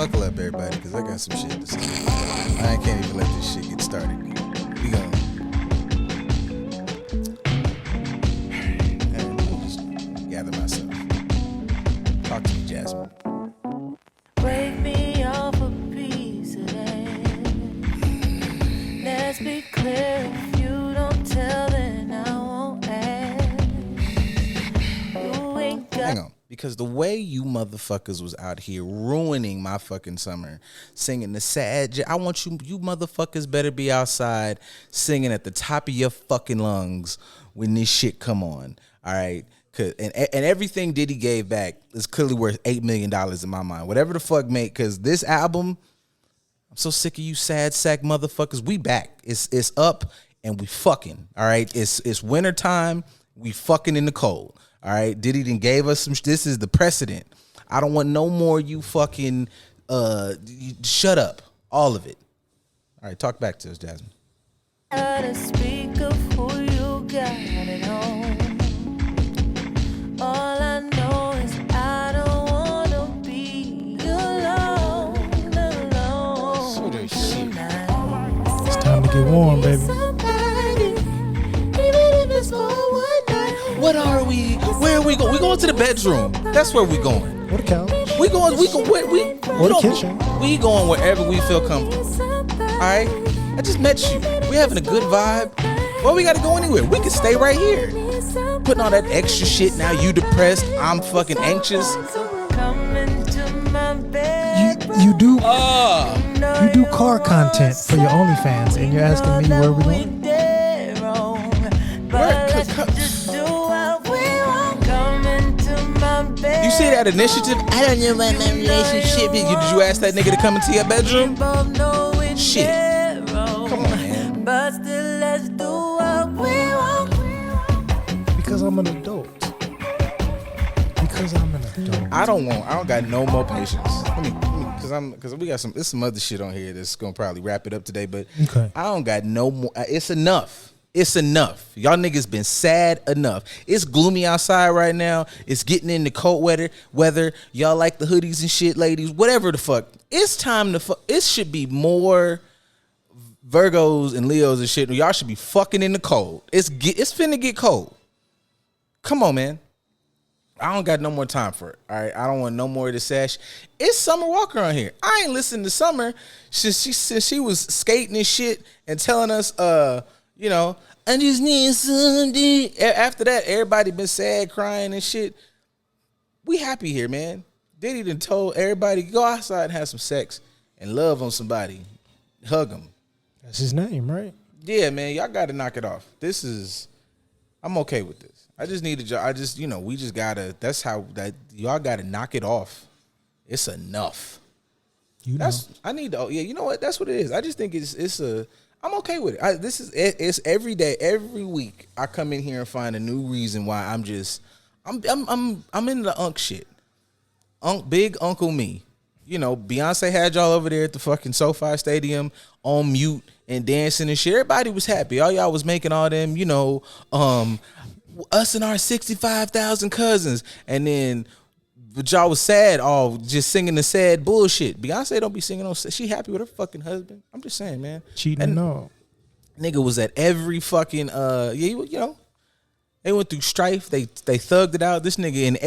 Buckle up, everybody, because I got some shit to say. I can't even let this shit get started. We gonna. Let me just gather myself. Talk to me, Jasmine. Break me off a piece of that. Let's be clear, if you don't tell, then I won't ask. You ain't got. Hang on. Because the way you motherfuckers was out here ruining my fucking summer, singing the sad, I want you motherfuckers better be outside singing at the top of your fucking lungs when this shit come on. All right. And everything Diddy gave back is clearly worth $8 million in my mind. Whatever the fuck, mate, because this album, I'm so sick of you sad sack motherfuckers. We back. It's up and we fucking. All right. It's winter time. We fucking in the cold. All right, Diddy done gave us some. This is the precedent. I don't want no more. You fucking shut up. All of it. All right, talk back to us, Jasmine. Gotta speak of who you got at home. All I know is I don't wanna be alone. So that shit. It's time to get warm, baby. What are we? Where are we going? We going to the bedroom. That's where we going. Or the couch. We going. We Or the kitchen. We going wherever we feel comfortable. All right. I just met you. We having a good vibe. Well, we got to go anywhere. We can stay right here. Putting all that extra shit. Now you depressed. I'm fucking anxious. You do car content for your OnlyFans, and you're asking me where we going? You see that initiative? I don't know about my relationship. Did you ask that nigga to come into your bedroom? Shit. Come on, man. Because I'm an adult. I don't got no more patience. Because we got there's some other shit on here that's gonna probably wrap it up today. But okay. I don't got no more. It's enough. It's enough. Y'all niggas been sad enough. It's gloomy outside right now. It's getting into cold weather. Y'all like the hoodies and shit, ladies. Whatever the fuck. It's time to fuck. It should be more Virgos and Leos and shit. Y'all should be fucking in the cold. It's finna get cold. Come on, man. I don't got no more time for it. All right. I don't want no more of this sash. It's Summer Walker on here. I ain't listened to Summer since she was skating and shit and telling us, you know, I just need something. After that, everybody been sad, crying and shit. We happy here, man. Diddy done told everybody, go outside and have some sex and love on somebody. Hug them. That's his name, right? Yeah, man. Y'all got to knock it off. I'm okay with this. I just need a job. We just got to, y'all got to knock it off. It's enough. You know what? That's what it is. I just think I'm okay with it. It's every day, every week. I come in here and find a new reason why I'm in the unk shit. Big Uncle me. You know, Beyonce had y'all over there at the fucking SoFi Stadium on mute and dancing and shit. Everybody was happy. All y'all was making all them, you know, us and our 65,000 cousins, and then. But y'all was sad, all just singing the sad bullshit. Beyonce don't be singing on. She happy with her fucking husband. I'm just saying, man. Cheating and all. Nigga was at every fucking you know. They went through strife. They thugged it out. This nigga in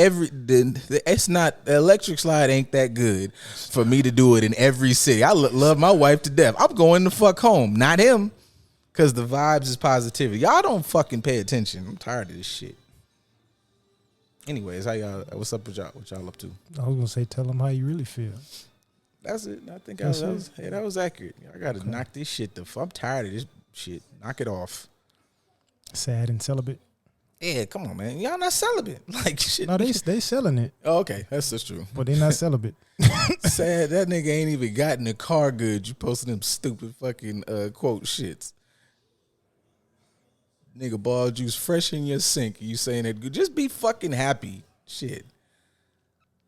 it's not, the electric slide ain't that good for me to do it in every city. I love my wife to death. I'm going the fuck home, not him, because the vibes is positivity. Y'all don't fucking pay attention. I'm tired of this shit. Anyways, what's up with y'all? What y'all up to? I was gonna say, tell them how you really feel. That's it. I think that was accurate. I gotta knock this shit I'm tired of this shit. Knock it off. Sad and celibate. Yeah, come on, man. Y'all not celibate. Like shit. No, they selling it. Oh, okay, that's true. But they not celibate. Sad. That nigga ain't even gotten a car good. You posting them stupid fucking quote shits. Nigga, ball juice fresh in your sink. You saying that good? Just be fucking happy. Shit.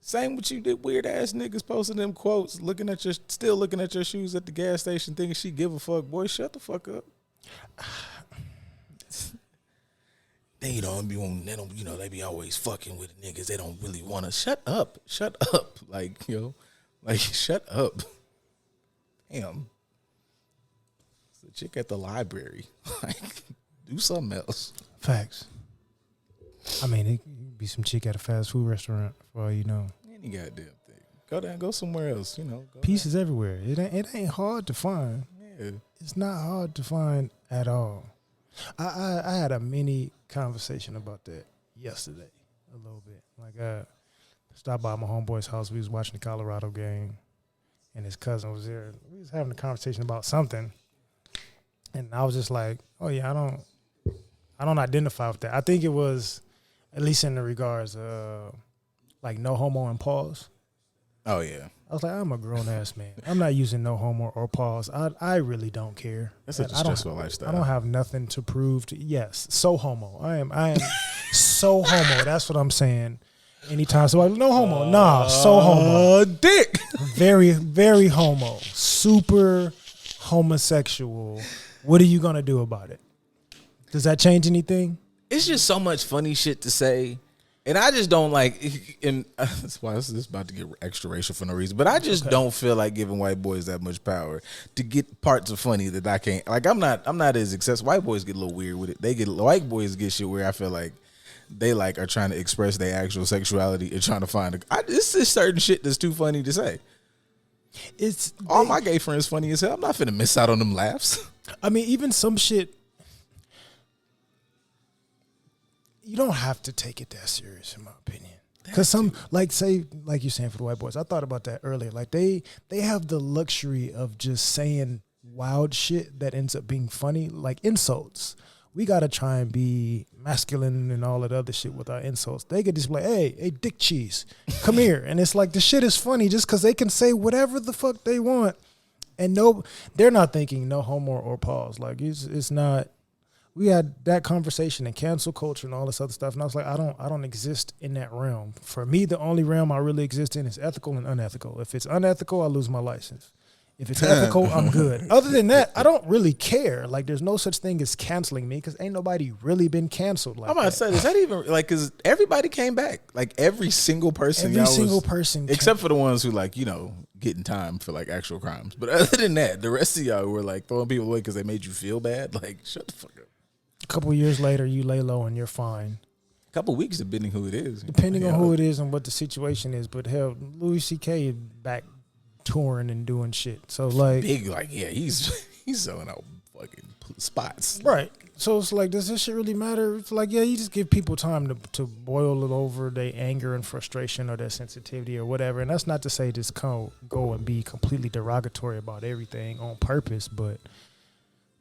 Same with you did weird ass niggas posting them quotes, still looking at your shoes at the gas station, thinking she give a fuck. Boy, shut the fuck up. They don't they be always fucking with niggas. They don't really want to. Shut up. Like, Like, shut up. Damn. It's a chick at the library. Like, do something else. Facts. I mean, it could be some chick at a fast food restaurant for all you know. Any goddamn thing. Go down, go somewhere else, you know. Pieces everywhere. It ain't hard to find. Yeah. It's not hard to find at all. I had a mini conversation about that yesterday a little bit. Like, stopped by my homeboy's house. We was watching the Colorado game, and his cousin was there. We was having a conversation about something, and I was just like, "Oh yeah, I don't identify with that." I think it was, at least in the regards of like no homo and pause. Oh yeah. I was like, I'm a grown ass man. I'm not using no homo or pause. I really don't care. That's such a stressful lifestyle. I don't have nothing to prove to. Yes, so homo. I am so homo. That's what I'm saying. Anytime, so no homo. Nah, so homo. Dick. Very, very homo. Super homosexual. What are you gonna do about it? Does that change anything? It's just so much funny shit to say. And I just don't like, and that's why this is about to get extra racial for no reason. But I just don't feel like giving white boys that much power to get parts of funny that I can't. Like I'm not as successful. White boys get a little weird with it. White boys get shit where I feel like they like are trying to express their actual sexuality and trying to find this is certain shit that's too funny to say. All my gay friends funny as hell. I'm not finna miss out on them laughs. I mean, even some shit. You don't have to take it that serious, in my opinion. Because some, like, say, like you're saying for the white boys, I thought about that earlier. Like, they have the luxury of just saying wild shit that ends up being funny, like insults. We got to try and be masculine and all that other shit with our insults. They could just be like, hey, dick cheese, come here. And it's like, the shit is funny just because they can say whatever the fuck they want. And they're not thinking no homo or pause. Like, it's not. We had that conversation in cancel culture and all this other stuff, and I was like, I don't exist in that realm. For me, the only realm I really exist in is ethical and unethical. If it's unethical, I lose my license. If it's ethical, I'm good. Other than that, I don't really care. Like, there's no such thing as canceling me because ain't nobody really been canceled like that. I'm about to say, is that even, like, because everybody came back. Like, every single person. Except for the ones who, like, you know, getting time for, like, actual crimes. But other than that, the rest of y'all were, like, throwing people away because they made you feel bad. Like, shut the fuck up. A couple of years later, you lay low and you're fine. A couple of weeks, depending who it is. Depending on who it is and what the situation is. But hell, Louis C.K. is back touring and doing shit. So like, big, like, yeah, he's selling out fucking spots. Right. So it's like, does this shit really matter? It's like, yeah, you just give people time to boil it over their anger and frustration or their sensitivity or whatever. And that's not to say just go and be completely derogatory about everything on purpose, but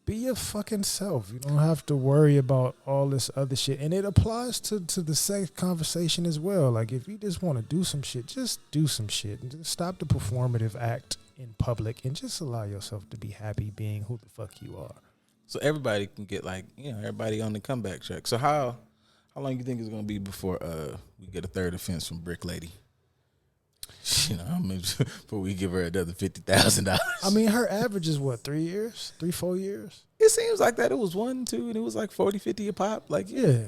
be your fucking self. You don't have to worry about all this other shit. And it applies to the sex conversation as well. Like, if you just want to do some shit, just do some shit. And just stop the performative act in public and just allow yourself to be happy being who the fuck you are. So everybody can get, like, you know, everybody on the comeback track. So how long you think it's going to be before we get a third offense from Brick Lady? You know, before we give her another $50,000. I mean, her average is what, 3 years? 3-4 years? It seems like that. It was 1, 2, and it was like 40, 50 a pop. Like, yeah.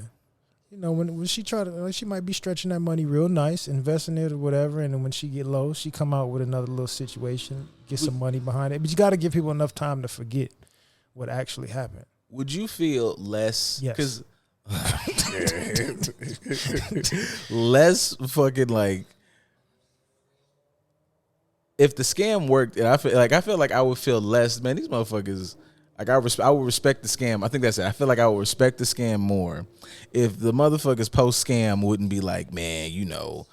You know, when she try to, like, she might be stretching that money real nice, investing it or whatever, and then when she get low, she come out with another little situation, get some money behind it. But you got to give people enough time to forget what actually happened. Would you feel less? Yes. Because less fucking like. If the scam worked, and I feel like I would feel less. Man, these motherfuckers, like I would respect the scam. I think that's it. I feel like I would respect the scam more if the motherfuckers post scam wouldn't be like, man, you know,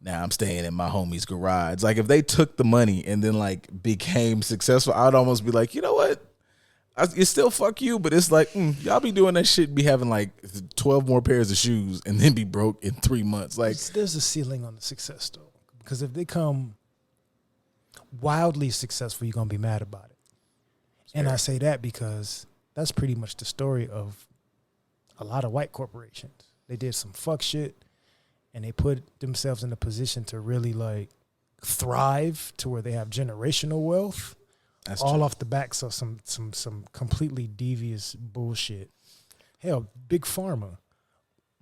now I'm staying in my homie's garage. Like if they took the money and then like became successful, I'd almost be like, you know what? It's still fuck you, but it's like y'all be doing that shit, be having like 12 more pairs of shoes, and then be broke in 3 months. Like there's a ceiling on the success though, because if they come wildly successful, you're gonna be mad about it. And I say that because that's pretty much the story of a lot of white corporations. They did some fuck shit and they put themselves in a position to really like thrive to where they have generational wealth. That's all true. Off the backs of some completely devious bullshit. Hell, big pharma,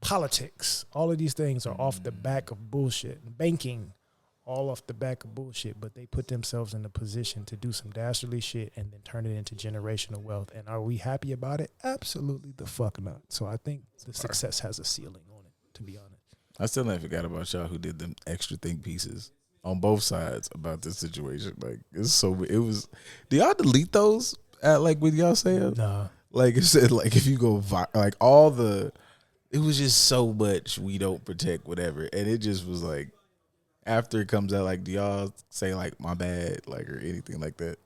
politics, all of these things are off the back of bullshit. Banking, all off the back of bullshit, but they put themselves in a position to do some dastardly shit and then turn it into generational wealth. And are we happy about it? Absolutely the fuck not. So I think the success has a ceiling on it, to be honest. I still never forgot about y'all who did them extra think pieces on both sides about this situation. Like, it was. Do y'all delete those at like when y'all say it? Nah. Like it said, like if you go like all the, it was just so much we don't protect whatever, and it just was like after it comes out, like do y'all say like my bad, like or anything like that?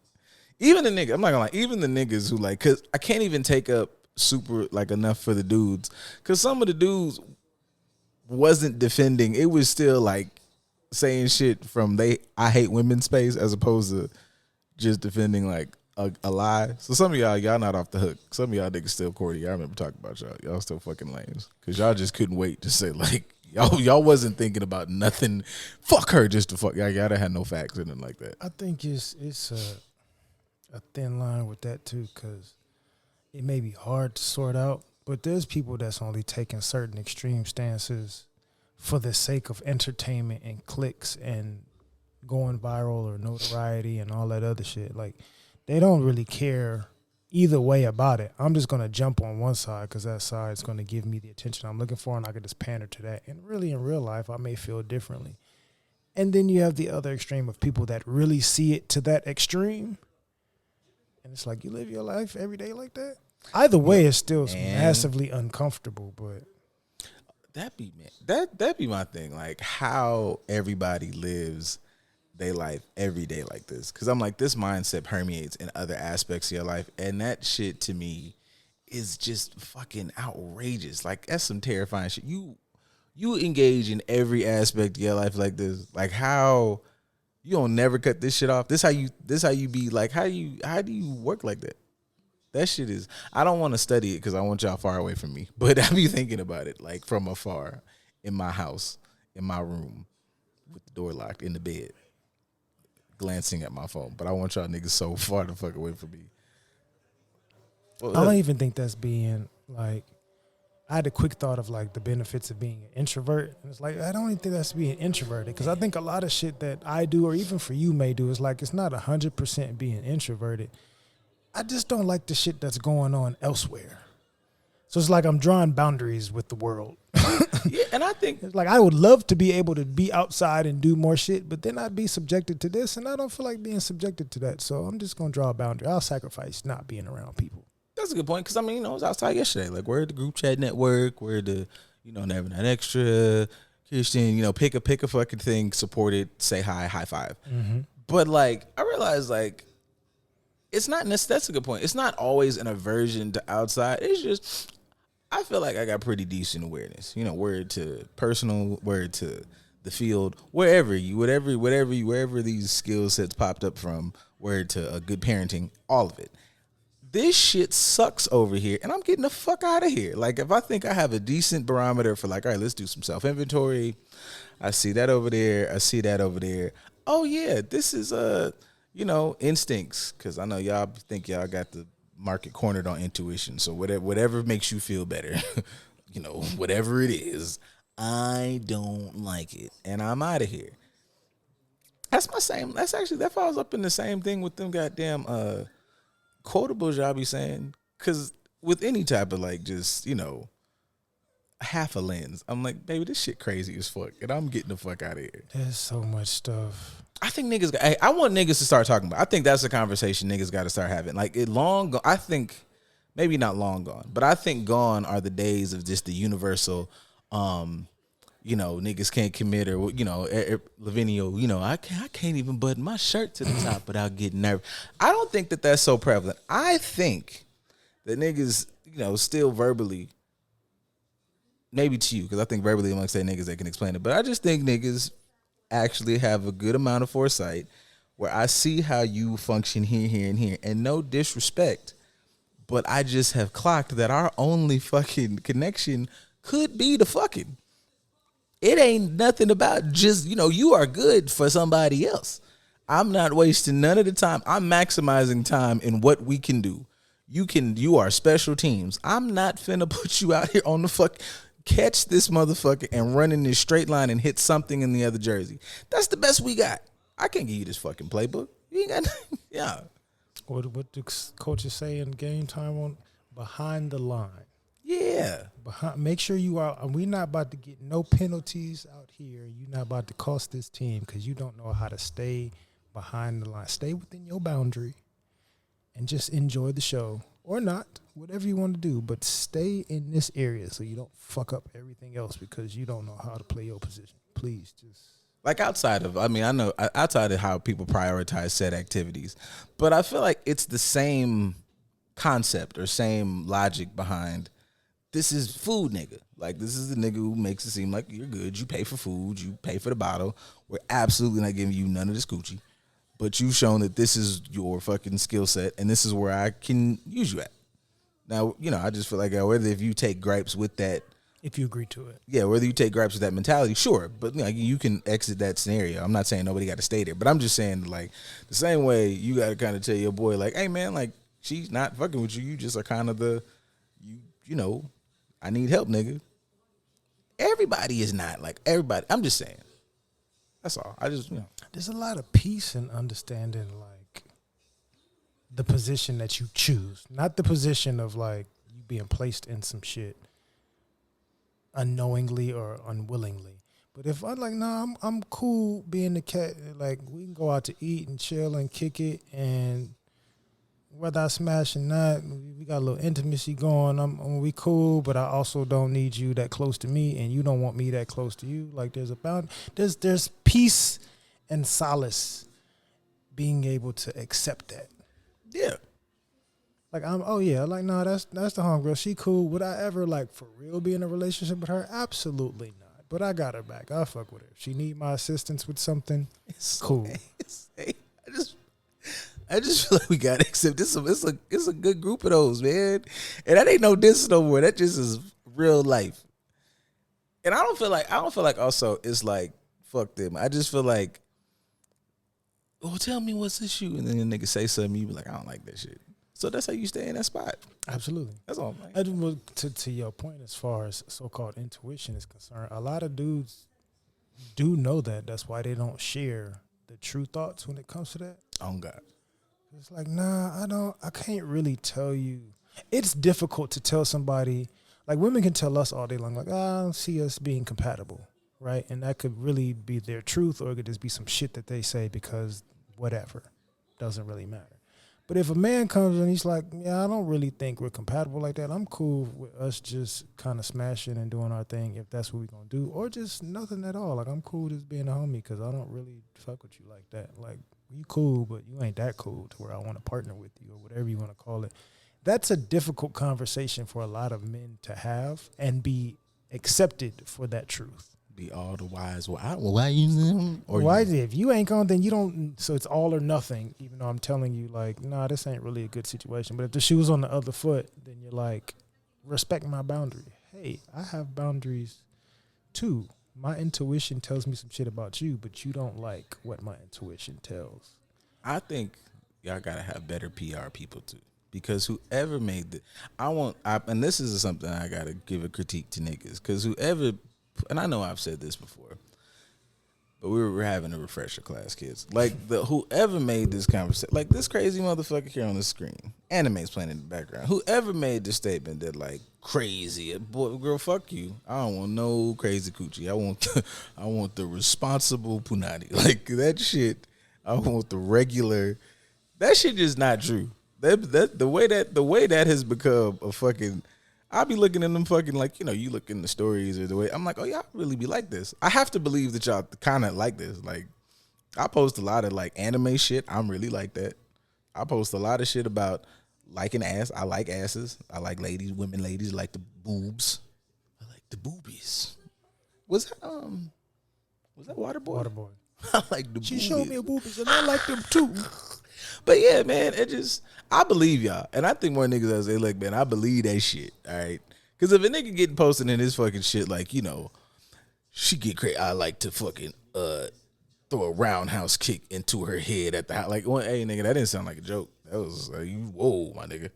Even the niggas, I'm not gonna lie, even the niggas who like, cause I can't even take up super like enough for the dudes, cause some of the dudes wasn't defending. It was still like saying shit from I hate women space as opposed to just defending like a lie. So some of y'all not off the hook. Some of y'all niggas still cordy. I remember talking about y'all. Y'all still fucking lames because y'all just couldn't wait to say like y'all wasn't thinking about nothing. Fuck her just to fuck. Y'all had no facts in it like that. I think it's a thin line with that too, because it may be hard to sort out. But there's people that's only taking certain extreme stances for the sake of entertainment and clicks and going viral or notoriety and all that other shit. Like, they don't really care either way about it. I'm just going to jump on one side because that side is going to give me the attention I'm looking for, and I can just pander to that. And really, in real life, I may feel differently. And then you have the other extreme of people that really see it to that extreme. And it's like, you live your life every day like that? Either way, it's still massively uncomfortable, but That be my thing. Like how everybody lives their life every day like this. Because I'm like, this mindset permeates in other aspects of your life, and that shit to me is just fucking outrageous. Like that's some terrifying shit. You engage in every aspect of your life like this. Like how you don't never cut this shit off. This how you be like. How do you work like that? That shit is, I don't want to study it because I want y'all far away from me. But I be thinking about it like from afar in my house, in my room, with the door locked, in the bed, glancing at my phone. But I want y'all niggas so far the fuck away from me. I don't even think that's being like, I had a quick thought of like the benefits of being an introvert. And it's like, I don't even think that's being introverted, because I think a lot of shit that I do or even for you may do is like, it's not 100% being introverted. I just don't like the shit that's going on elsewhere. So it's like I'm drawing boundaries with the world. Yeah, and I think it's like I would love to be able to be outside and do more shit, but then I'd be subjected to this, and I don't feel like being subjected to that. So I'm just gonna draw a boundary. I'll sacrifice not being around people. that's a good point, because I mean, I was outside yesterday. Like, we're the group chat network, we're the, never not extra, Christian, pick a fucking thing, support it, say hi, high five. Mm-hmm. But like, I realized like, it's not, that's a good point. It's not always an aversion to outside. It's just, I feel like I got pretty decent awareness. Word to personal, word to the field, wherever these skill sets popped up from, word to a good parenting, all of it. This shit sucks over here, and I'm getting the fuck out of here. Like, if I think I have a decent barometer for like, all right, let's do some self-inventory. I see that over there. I see that over there. Oh yeah, this is instincts, because I know y'all think y'all got the market cornered on intuition. So whatever makes you feel better, whatever it is, I don't like it, and I'm out of here. That falls up in the same thing with them goddamn quotables y'all be saying. Because with any type of like just half a lens, I'm like, baby, this shit crazy as fuck, and I'm getting the fuck out of here. There's so much stuff. I think niggas. I want niggas to start talking about. I think that's a conversation niggas got to start having. Like I think maybe not long gone, but I think gone are the days of just the universal. Niggas can't commit, or Lavinio. I can't even button my shirt to the top without getting nervous. I don't think that that's so prevalent. I think that niggas, still verbally. Maybe to you, because I think verbally amongst that niggas they can explain it, but I just think niggas actually have a good amount of foresight where I see how you function here, and here. And no disrespect, but I just have clocked that our only fucking connection could be the fucking. It ain't nothing about just, you are good for somebody else. I'm not wasting none of the time. I'm maximizing time in what we can do. You are special teams. I'm not finna put you out here on the fuck. catch this motherfucker and run in this straight line and hit something in the other jersey. That's the best we got. I can't give you this fucking playbook. You ain't got nothing. Yeah. What do coaches say in game time on behind the line? Yeah. Make sure you are. We're not about to get no penalties out here. You're not about to cost this team because you don't know how to stay behind the line. Stay within your boundary and just enjoy the show or not, whatever you want to do. But stay in this area so you don't fuck up everything else because you don't know how to play your position. Please just. Like outside of, I know outside of how people prioritize set activities, but I feel like it's the same concept or same logic behind this is food, nigga. Like, this is the nigga who makes it seem like you're good. You pay for food. You pay for the bottle. We're absolutely not giving you none of this coochie, but you've shown that this is your fucking skill set and this is where I can use you at. Now, I just feel like whether if you take gripes with that, if you agree to it. Yeah, whether you take gripes with that mentality, sure. But you can exit that scenario. I'm not saying nobody got to stay there. But I'm just saying, like, the same way you got to kind of tell your boy, like, hey, man, like, she's not fucking with you. You just are kind of I need help, nigga. Everybody is not. Like, everybody. I'm just saying. That's all. I just, There's a lot of peace and understanding, like, the position that you choose. Not the position of, like, you being placed in some shit unknowingly or unwillingly. But if I'm like, I'm cool being the cat, like, we can go out to eat and chill and kick it, and whether I smash or not, we got a little intimacy going. We cool, but I also don't need you that close to me, and you don't want me that close to you. Like, there's peace and solace being able to accept that. Yeah. Like, that's the homegirl. She cool. Would I ever, like, for real be in a relationship with her? Absolutely not. But I got her back. I'll fuck with her. If she need my assistance with something, cool. I just feel like we got to accept this. It's a good group of those, man. And that ain't no diss no more. That just is real life. And I don't feel like also it's like, fuck them. I just feel like, oh, tell me what's the issue. And then the nigga say something, you be like, I don't like that shit. So that's how you stay in that spot. Absolutely. That's all, man. To your point, as far as so-called intuition is concerned, a lot of dudes do know that. That's why they don't share the true thoughts when it comes to that. Oh, God. It's like, I can't really tell you. It's difficult to tell somebody, like, women can tell us all day long, like, I don't see us being compatible, right? And that could really be their truth, or it could just be some shit that they say because whatever. Doesn't really matter. But if a man comes and he's like, yeah, I don't really think we're compatible like that. I'm cool with us just kind of smashing and doing our thing if that's what we're going to do. Or just nothing at all. Like, I'm cool just being a homie because I don't really fuck with you like that. Like, you cool, but you ain't that cool to where I want to partner with you or whatever you want to call it. That's a difficult conversation for a lot of men to have and be accepted for that truth. Be all the wise. Why use them? Or why? If you ain't going, then you don't. So it's all or nothing. Even though I'm telling you, like, this ain't really a good situation. But if the shoe's on the other foot, then you're like, respect my boundary. Hey, I have boundaries too. My intuition tells me some shit about you, but you don't like what my intuition tells. I think y'all gotta have better PR people too, because whoever made and this is something I gotta give a critique to niggas, because whoever. And I know I've said this before, but we were having a refresher class, kids. Like, whoever made this conversation, like this crazy motherfucker here on the screen, anime's playing in the background. Whoever made the statement that, like, crazy, boy, girl, fuck you. I don't want no crazy coochie. I want the responsible punani. Like, that shit. I want the regular. That shit is not true. That the way that has become a fucking. I'll be looking in them fucking, like, you look in the stories or the way, I'm like, oh, y'all really be like this. I have to believe that y'all kind of like this. Like, I post a lot of, like, anime shit. I'm really like that. I post a lot of shit about liking ass. I like asses. I like ladies, women ladies. I like the boobs. I like the boobies. Was that Waterboy? Waterboy. I like the boobies. She showed me a boobies and I like them too. But yeah, man, I believe y'all. And I think more niggas will say, look, man, I believe that shit, all right? Because if a nigga getting posted in his fucking shit, like, she get crazy, I like to fucking throw a roundhouse kick into her head at the house. Like, hey, nigga, that didn't sound like a joke. That was like, whoa, my nigga.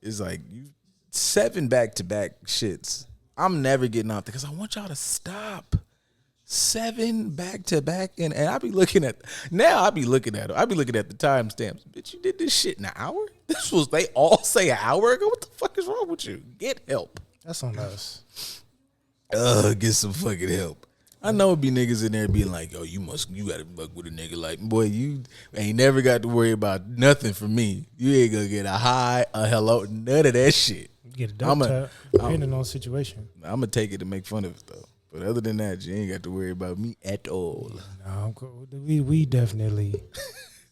It's like, 7 back-to-back shits. I'm never getting off because I want y'all to stop. 7 back to back, and I be looking at now. I be looking at the timestamps. Bitch, you did this shit in an hour. This was they all say an hour ago. What the fuck is wrong with you? Get help. That's on us. Get some fucking help. I know it be niggas in there being like, yo, you gotta fuck with a nigga like, boy, you ain't never got to worry about nothing from me. You ain't gonna get a hi, a hello, none of that shit. You get a duck tap, depending on the situation. I'm gonna take it to make fun of it though. But other than that, you ain't got to worry about me at all. No, I'm cool. We definitely.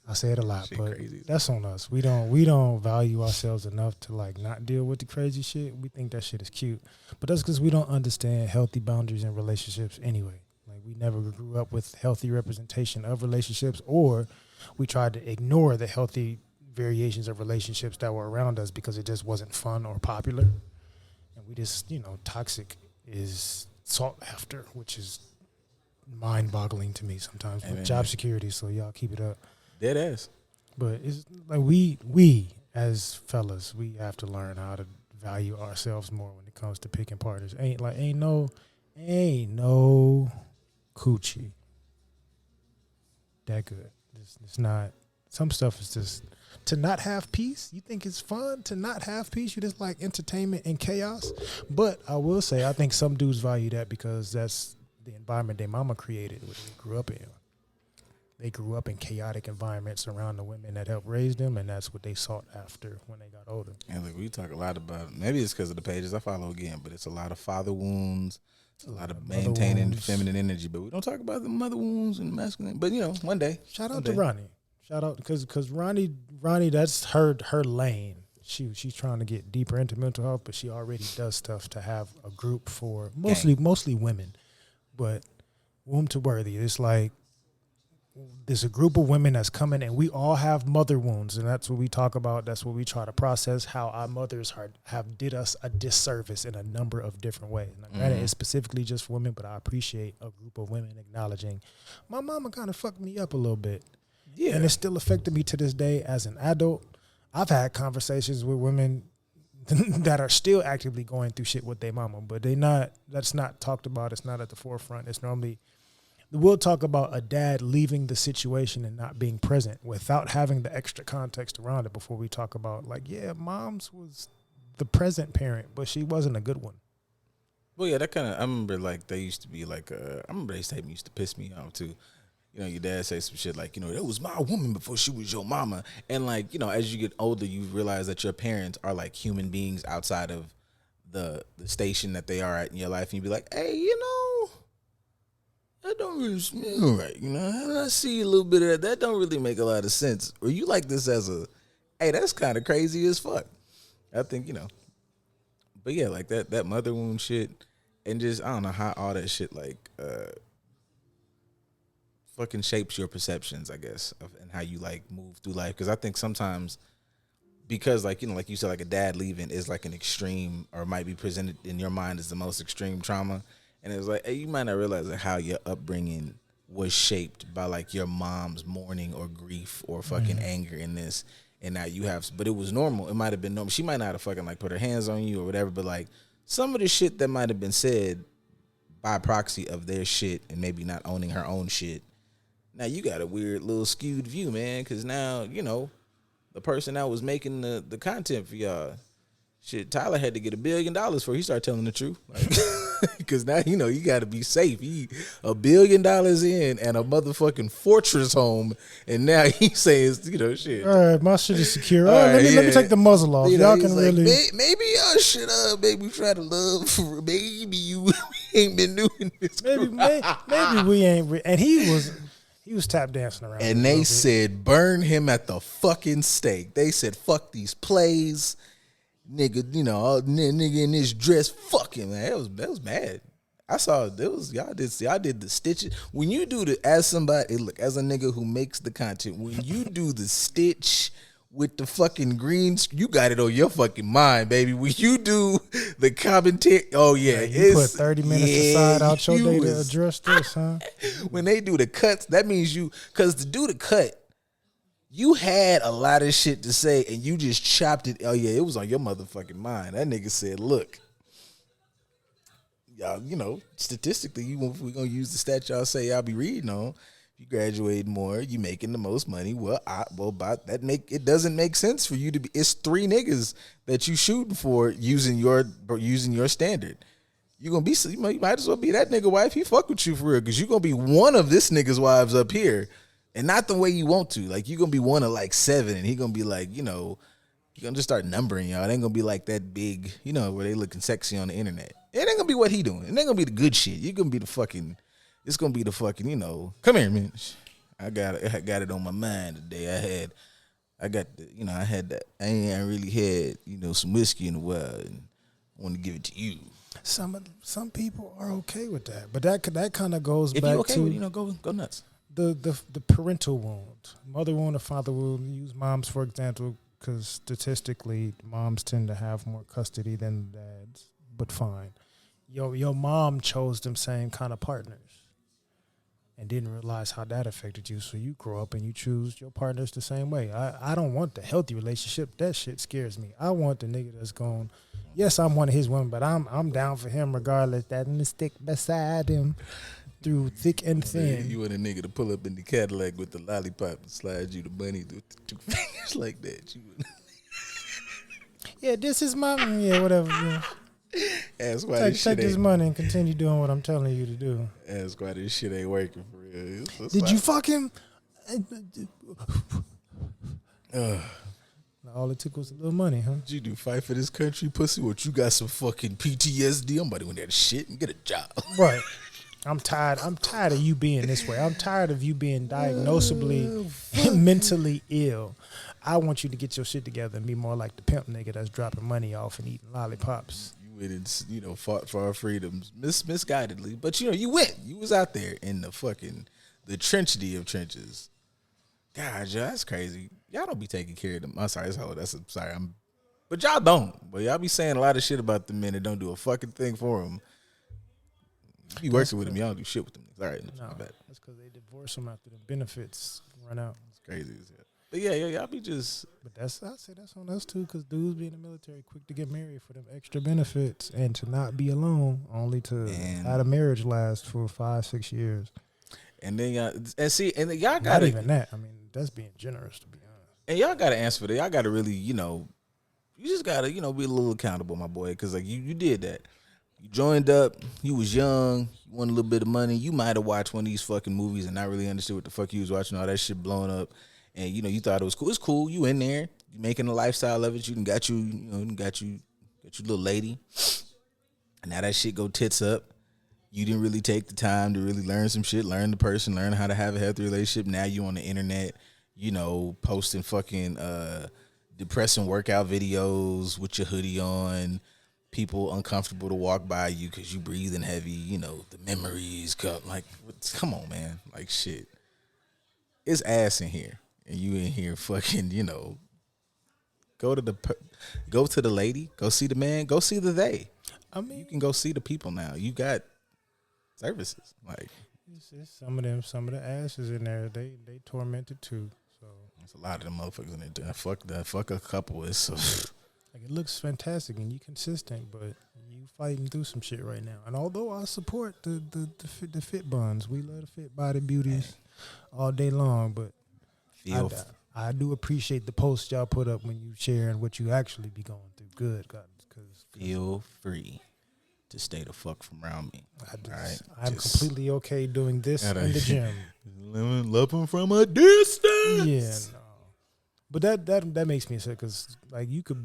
I say it a lot, but crazy. That's on us. We don't value ourselves enough to like not deal with the crazy shit. We think that shit is cute, but that's because we don't understand healthy boundaries in relationships anyway. Like we never grew up with healthy representation of relationships, or we tried to ignore the healthy variations of relationships that were around us because it just wasn't fun or popular, and we just toxic is sought after, which is mind-boggling to me sometimes. With job security, so y'all keep it up. Dead ass. But it's like we as fellas, we have to learn how to value ourselves more when it comes to picking partners. Ain't no coochie that good. It's not. Some stuff is just to not have peace. You think it's fun to not have peace? You just like entertainment and chaos. But I will say, I think some dudes value that because that's the environment their mama created, what they grew up in. They grew up in chaotic environments around the women that helped raise them, and that's what they sought after when they got older. And look, we talk a lot about, maybe it's because of the pages I follow again, but it's a lot of father wounds. It's a lot of maintaining feminine energy, but we don't talk about the mother wounds and masculine. But one day. Shout out to Ronnie. Shout out because Ronnie, that's her lane. She's trying to get deeper into mental health, but she already does stuff to have a group for mostly women, but womb to worthy. It's like there's a group of women that's coming, and we all have mother wounds, and that's what we talk about. That's what we try to process. How our mothers have did us a disservice in a number of different ways. Now, granted, it's specifically just for women, but I appreciate a group of women acknowledging my mama kind of fucked me up a little bit. Yeah. And it still affected me to this day as an adult. I've had conversations with women that are still actively going through shit with their mama, but that's not talked about. It's not at the forefront. It's normally, we'll talk about a dad leaving the situation and not being present without having the extra context around it before we talk about mom's was the present parent, but she wasn't a good one. Well, yeah, that kind of, I remember they used to be I remember they statement used to piss me off too. Your dad say some shit like, that was my woman before she was your mama. And as you get older, you realize that your parents are like human beings outside of the station that they are at in your life. And you be like, hey, that don't really smell right. I see a little bit of that. That don't really make a lot of sense. Or you like this as hey, that's kind of crazy as fuck. I think, but yeah, like that mother wound shit. And just, I don't know how all that shit fucking shapes your perceptions, I guess, and how you move through life. Because I think sometimes, because like you said, a dad leaving is an extreme, or might be presented in your mind as the most extreme trauma, and it's hey, you might not realize how your upbringing was shaped by your mom's mourning or grief or fucking anger in this, and now you have, but it was normal. It might have been normal. She might not have fucking put her hands on you or whatever, but some of the shit that might have been said by proxy of their shit and maybe not owning her own shit. Now you got a weird little skewed view, man, because now, the person that was making the content for y'all, shit, Tyler had to get $1 billion before he started telling the truth. Because now, you got to be safe. He $1 billion in and a motherfucking fortress home, and now he's saying, shit. All right, my shit is secure. All right, let me take the muzzle off. Y'all can really. Maybe y'all should maybe try to love. Maybe you ain't been doing this. Maybe we ain't. And he was tap dancing around. And they said, burn him at the fucking stake. They said, fuck these plays. Nigga, nigga in this dress, fuck him, man. That was mad. I saw y'all did the stitches. When you do as a nigga who makes the content, when you do the stitch with the fucking greens, you got it on your fucking mind, baby. When you do the commentary, oh yeah, you put 30 minutes aside out your day to address this, huh? When they do the cuts, that means because to do the cut, you had a lot of shit to say and you just chopped it. Oh yeah, it was on your motherfucking mind. That nigga said, look, y'all, statistically, we're gonna use the stat y'all say y'all be reading on. If you graduate more, you making the most money. Well, about that it doesn't make sense for you to be. It's 3 niggas that you shooting for using your standard. You gonna be, you might as well be that nigga wife. He fuck with you for real, because you gonna be one of this nigga's wives up here, and not the way you want to. Like, you gonna be one of like 7, and he gonna be like, you're gonna just start numbering y'all. It ain't gonna be like that big, where they looking sexy on the internet. It ain't gonna be what he doing. It ain't gonna be the good shit. You're gonna be the fucking. It's gonna be the fucking. Come here, man. I got it on my mind today. I had that. I ain't really had some whiskey in a while, and I want to give it to you. Some people are okay with that, but that kind of goes if back you okay to with, go nuts. The parental wound, mother wound, or father wound. Use moms for example, because statistically, moms tend to have more custody than dads. But fine, your mom chose them same kind of partners, and didn't realize how that affected you. So you grow up and you choose your partners the same way. I don't want the healthy relationship. That shit scares me. I want the nigga that's going. Yes, I'm one of his women, but I'm down for him regardless. That and stick beside him through thick and thin. You want a nigga to pull up in the Cadillac with the lollipop and slide you the money through the 2 fingers like that. Yeah, this is my whatever. Yeah. Ask why take this money and continue doing what I'm telling you to do. Ask why this shit ain't working for real. Did you fuck him? All it took was a little money, huh? What you do, fight for this country, pussy? What, you got some fucking PTSD? I'm about to go that shit and get a job. Right. I'm tired of you being this way. I'm tired of you being diagnosably mentally ill. I want you to get your shit together and be more like the pimp nigga that's dropping money off and eating lollipops. You went and, fought for our freedoms misguidedly. But, you went. You was out there in the trenchity of trenches. God, Joe, that's crazy. Y'all don't be taking care of them. I'm sorry, but y'all don't. But y'all be saying a lot of shit about the men that don't do a fucking thing for them. You be working with them, y'all don't do shit with them. All right, no, my bad. That's because they divorce them after the benefits run out. It's crazy as hell. But yeah, y'all be just. But I say that's on us too, because dudes be in the military quick to get married for them extra benefits and to not be alone, only to have a marriage last for 5-6 years. And then y'all y'all got not even that. I mean, that's being generous, to be honest. And y'all got to answer for that. Y'all got to really, you just got to, be a little accountable, my boy, because like you did that. You joined up. You was young. You wanted a little bit of money. You might have watched one of these fucking movies and not really understood what the fuck you was watching. All that shit blowing up, and you thought it was cool. It's cool. You in there. You making a lifestyle of it. You got your little lady. And now that shit go tits up. You didn't really take the time to really learn some shit, learn the person, learn how to have a healthy relationship. Now you on the internet, posting fucking depressing workout videos with your hoodie on. People uncomfortable to walk by you because you breathing heavy. The memories come. Like, come on, man. Like, shit. It's ass in here, and you in here fucking. Go to the lady. Go see the man. Go see the they. I mean, you can go see the people now. You got services like. It's some of the asses in there. They tormented too. So there's a lot of them motherfuckers in there. Fuck a couple is so. Like, it looks fantastic and you consistent, but you fighting through some shit right now. And although I support the fit buns, we love the fit body beauties all day long, but I do appreciate the posts y'all put up when you sharing what you actually be going through. Good, God, cause feel free to stay the fuck from around me. I'm completely okay doing this in the gym. Love them from a distance. Yeah, no. But that makes me sick, because like you can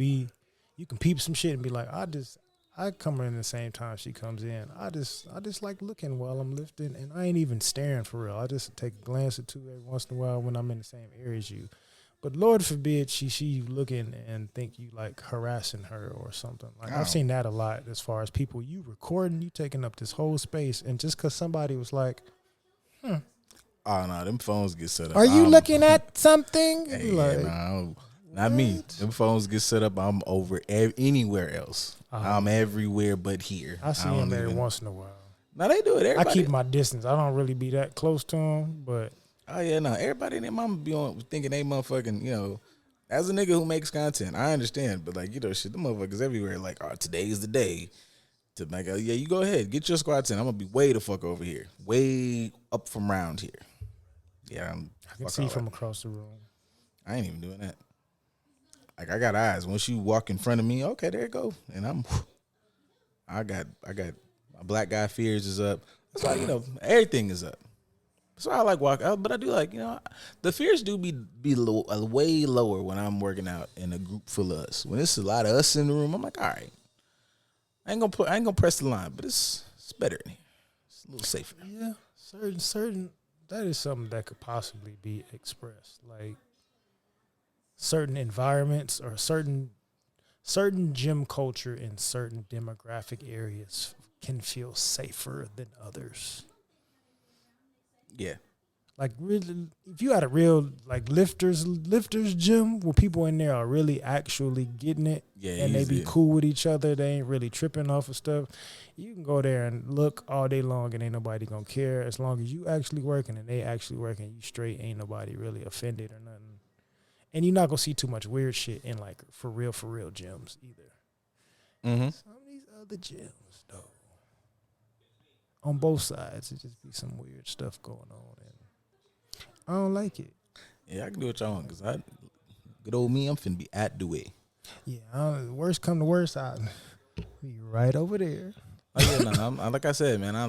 peep some shit and be like, I come in the same time she comes in. I just like looking while I'm lifting, and I ain't even staring for real. I just take a glance or two every once in a while when I'm in the same area as you. But Lord forbid she looking and think you like harassing her or something. Like I've seen that a lot as far as people, you recording, you taking up this whole space, and just because somebody was like, oh no, them phones get set up. Are you looking at something? Hey, no, not me. Them phones get set up. I'm over anywhere else. I'm everywhere but here. I see them every once in a while. No, they do it. Everybody. I keep my distance. I don't really be that close to them, but. Oh yeah, no. Everybody and their mama be on thinking they motherfucking, as a nigga who makes content, I understand, but like, shit, the motherfuckers everywhere like, oh, today is the day. to make a, yeah, you go ahead, get your squats in. I'm gonna be way the fuck over here, way up from round here. Yeah, I can see from across the room. I ain't even doing that. Like I got eyes. Once you walk in front of me, okay, there you go. And I got my black guy fears is up. That's why, you know, everything is up. That's why I like walk out, but I do like, you know, the fears do be low, way lower when I'm working out in a group full of us. When it's a lot of us in the room, I'm like, all right, I ain't gonna press the line, but it's better in here. It's a little safer. Yeah, certain that is something that could possibly be expressed. Like certain environments or certain gym culture in certain demographic areas can feel safer than others. Yeah. Like really, if you had a real like lifters gym where people in there are really actually getting it, and they be cool with each other, they ain't really tripping off of stuff. You can go there and look all day long, and ain't nobody gonna care as long as you actually working and they actually working. You straight, ain't nobody really offended or nothing. And you're not gonna see too much weird shit in like for real gyms either. Mm-hmm. Some of these other gyms though, on both sides, it just be some weird stuff going on, and I don't like it. Yeah, I can do what y'all want, because good old me, I'm finna be at the way. Yeah, worst come to worst, I'll be right over there. Oh yeah, no, like I said, man, I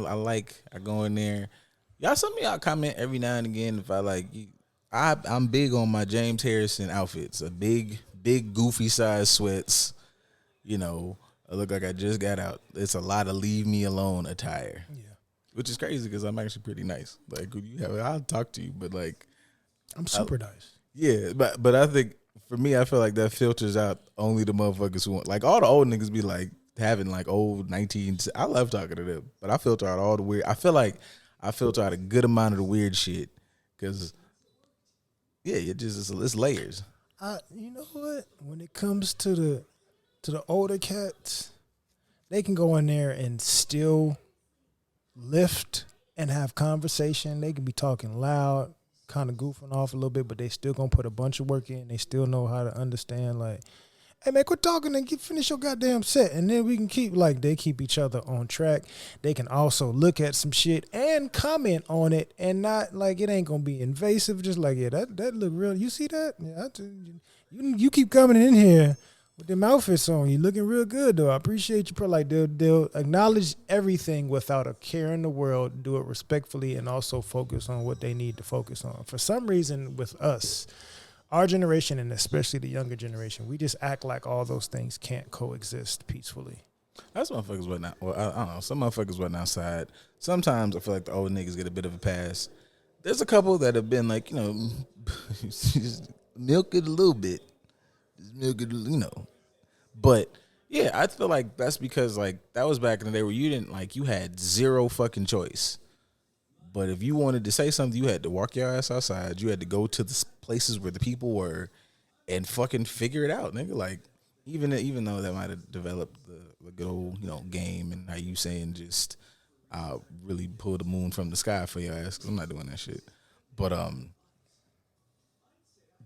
go in there. Some of y'all comment every now and again if I like. I'm big on my James Harrison outfits, a big goofy size sweats. You know, I look like I just got out. It's a lot of leave me alone attire. Yeah. Which is crazy because I'm actually pretty nice. Like, I'll talk to you, but like, I'm super nice. Yeah, but I think for me, I feel like that filters out only the motherfuckers who want. Like all the old niggas be like having like old 19s. I love talking to them, but I filter out all the weird. I feel like I filter out a good amount of the weird shit because yeah, it's layers. You know what? When it comes to the older cats, they can go in there and still lift and have conversation. They can be talking loud, kind of goofing off a little bit, but they still gonna put a bunch of work in. They still know how to understand, like, hey man, quit talking and finish your goddamn set, and then we can they keep each other on track. They can also look at some shit and comment on it, and not like it ain't gonna be invasive. Just like, yeah, that look real. You see that? Yeah, you keep coming in here with them outfits on, you looking real good though. I appreciate you. Like they'll acknowledge everything without a care in the world, do it respectfully, and also focus on what they need to focus on. For some reason, with us, our generation, and especially the younger generation, we just act like all those things can't coexist peacefully. That's motherfuckers wasn't out. Well, I don't know. Some motherfuckers wasn't outside. Sometimes I feel like the old niggas get a bit of a pass. There's a couple that have been like, you know, just milk it a little bit. Just milk it, you know. But yeah, I feel like that's because like that was back in the day where you didn't like you had zero fucking choice. But if you wanted to say something, you had to walk your ass outside. You had to go to the places where the people were and fucking figure it out, nigga. Like even though that might have developed the good old, you know, game and how you saying just really pull the moon from the sky for your ass, because I'm not doing that shit. But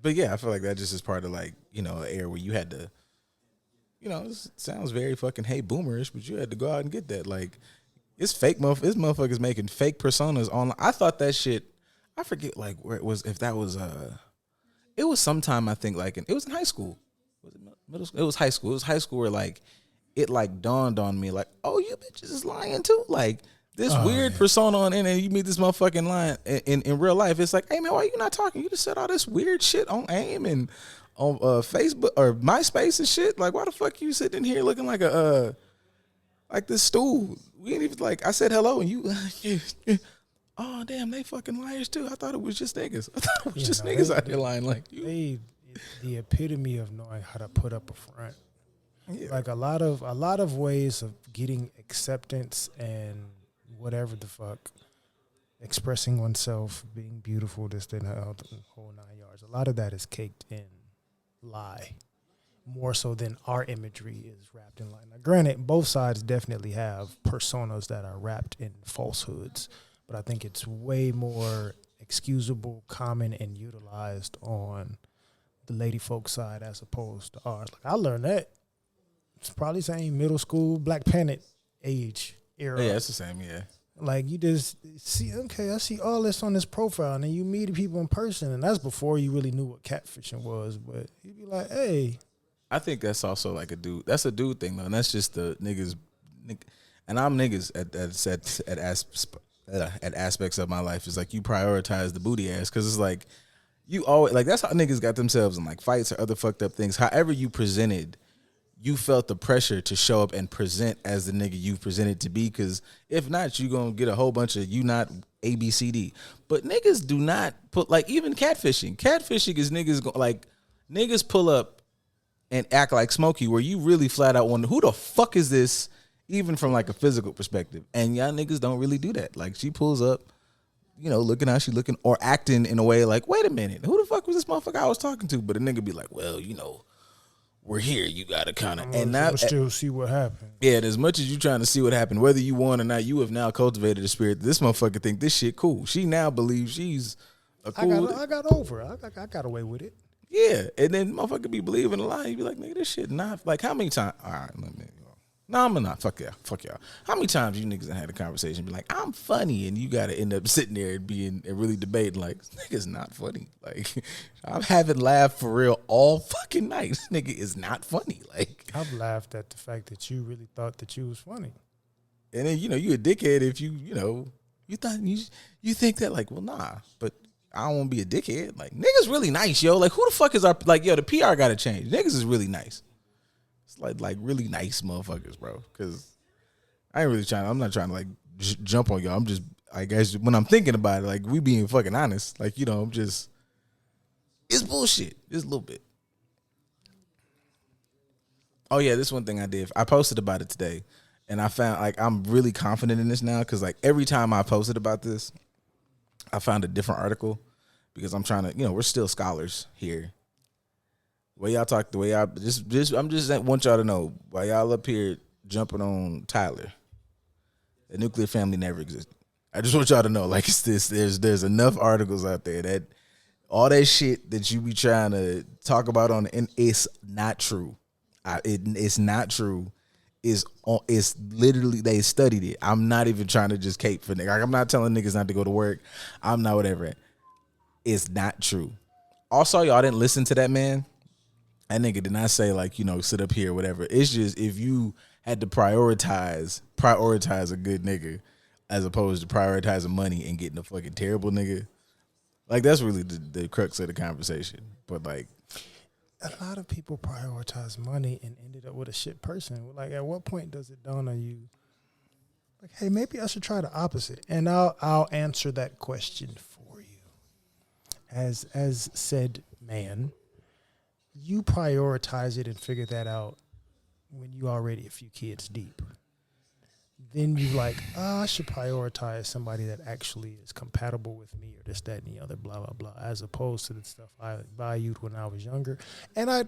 yeah, I feel like that just is part of like, you know, an era where you had to, you know, it sounds very fucking hey boomerish, but you had to go out and get that. Like, it's fake it's motherfuckers making fake personas online. I thought that shit, I forget like where it was, if that was it was sometime I think like it was in high school. Was it middle school? It was high school. It was high school where like it like dawned on me like, oh, you bitches is lying too. Like this weird persona on internet, you meet this motherfucking line in real life. It's like, hey man, why you not talking? You just said all this weird shit on AIM and on Facebook or MySpace and shit. Like, why the fuck you sitting in here looking like a like this stool? We ain't even like, I said hello and you oh damn, they fucking liars too. I thought it was just niggas. I thought it was just niggas out here lying like you. They the epitome of knowing how to put up a front. Yeah. Like a lot of ways of getting acceptance and whatever the fuck, expressing oneself, being beautiful, this, that, and the whole 9 yards. A lot of that is caked in lie, more so than our imagery is wrapped in lie. Now, granted, both sides definitely have personas that are wrapped in falsehoods, but I think it's way more excusable, common, and utilized on the lady folk side as opposed to ours. Like I learned that. It's probably saying middle school, Black Planet age era. Oh, yeah, it's the same. Yeah. Like you just see, okay, I see all this on this profile, and then you meet people in person, and that's before you really knew what catfishing was. But you'd be like, hey, I think that's also like a dude. That's a dude thing though, and that's just the niggas. And I'm niggas at aspects of my life. It's like you prioritize the booty ass because it's like you always like that's how niggas got themselves in like fights or other fucked up things. However you presented, you felt the pressure to show up and present as the nigga you presented to be. Because if not, you gonna get a whole bunch of you not A B C D. But niggas do not put like even catfishing. Catfishing is niggas like niggas pull up and act like Smokey, where you really flat out wonder who the fuck is this, even from like a physical perspective. And y'all niggas don't really do that. Like she pulls up, you know, looking how she looking or acting in a way like, wait a minute, who the fuck was this motherfucker I was talking to? But a nigga be like, well, you know, we're here. You gotta kind of and now still see what happened. Yeah, and as much as you trying to see what happened, whether you won or not, you have now cultivated a spirit. This motherfucker think this shit cool. She now believes she's a cool. I got over it. I got away with it. Yeah, and then motherfucker be believing a lie. You be like, nigga, this shit not like how many times? All right, let me. No, I'm not. Fuck y'all. How many times you niggas had a conversation be like, I'm funny, and you gotta end up sitting there and being and really debating like, this nigga's not funny. Like, I'm having laughed for real all fucking night. This nigga is not funny. Like, I've laughed at the fact that you really thought that you was funny. And then, you know, you a dickhead if you know, you thought you think that like, well, nah, but I don't want to be a dickhead. Like, niggas really nice, yo. Like, who the fuck is our, like, yo, the PR got to change. Niggas is really nice. It's like really nice motherfuckers, bro. Because I ain't really trying, I'm not trying to, like, jump on y'all. I'm just, I guess, when I'm thinking about it, like, we being fucking honest. Like, you know, I'm just, it's bullshit. Just a little bit. Oh, yeah, this one thing I did. I posted about it today. And I found, like, I'm really confident in this now. Because, like, every time I posted about this, I found a different article because I'm trying to, you know, we're still scholars here. The way y'all talk, the way y'all I'm just want y'all to know while y'all up here jumping on Tyler, the nuclear family never existed. I just want y'all to know, like, it's this. There's enough articles out there that all that shit that you be trying to talk about and it's not true. It's not true. It's literally, they studied it. I'm not even trying to just cape for niggas. Like, I'm not telling niggas not to go to work. I'm not whatever. It's not true. Also, y'all didn't listen to that man. That nigga did not say, like, you know, sit up here or whatever. It's just if you had to prioritize a good nigga as opposed to prioritizing money and getting a fucking terrible nigga. Like, that's really the crux of the conversation. But, like, a lot of people prioritize money and ended up with a shit person. Like, at what point does it dawn on you, like, hey, maybe I should try the opposite? And I'll answer that question for you. As said man, you prioritize it and figure that out when you already a few kids deep. Then you like, I should prioritize somebody that actually is compatible with me or this, that, and the other, blah, blah, blah, as opposed to the stuff I valued when I was younger. And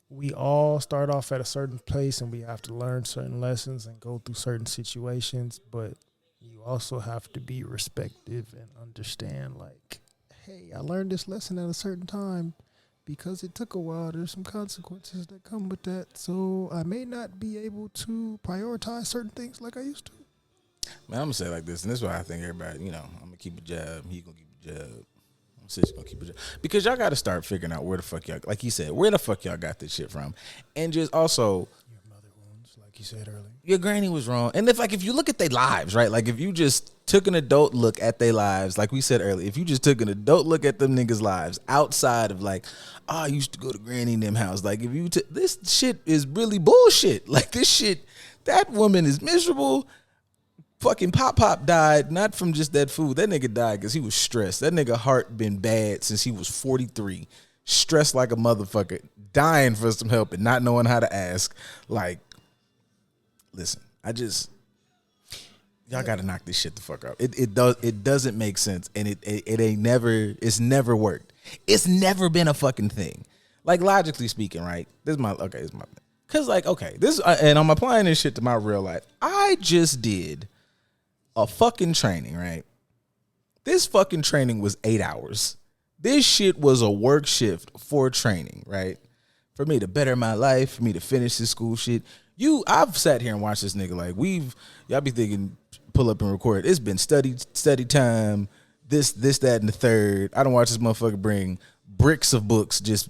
we all start off at a certain place and we have to learn certain lessons and go through certain situations, but you also have to be respective and understand, like, hey, I learned this lesson at a certain time because it took a while. There's some consequences that come with that. So I may not be able to prioritize certain things like I used to. Man, I'm going to say it like this, and this is why I think everybody, you know, I'm going to keep a job. He going to keep a job. Sis going to keep a job. Because y'all got to start figuring out where the fuck y'all, like he said, where the fuck y'all got this shit from. And just also, your mother wounds, like you said earlier. Your granny was wrong. And if you look at their lives, right? Like, if you just took an adult look at their lives, like we said earlier, if you just took an adult look at them niggas' lives outside of, like, I used to go to granny and them house. Like, if you this shit is really bullshit. Like, this shit, that woman is miserable. Fucking Pop died, not from just that food. That nigga died because he was stressed. That nigga heart been bad since he was 43. Stressed like a motherfucker. Dying for some help and not knowing how to ask. Like, listen, y'all got to knock this shit the fuck out. It doesn't make sense, and it's never worked. It's never been a fucking thing. Like, logically speaking, right? This is my because, like, okay, this and I'm applying this shit to my real life. I just did a fucking training, right? This fucking training was 8 hours. This shit was a work shift for training, right? For me to better my life, for me to finish this school shit. I've sat here and watched this nigga. Like y'all be thinking, pull up and record. It's been study time. This, that, and the third. I don't watch this motherfucker bring bricks of books, just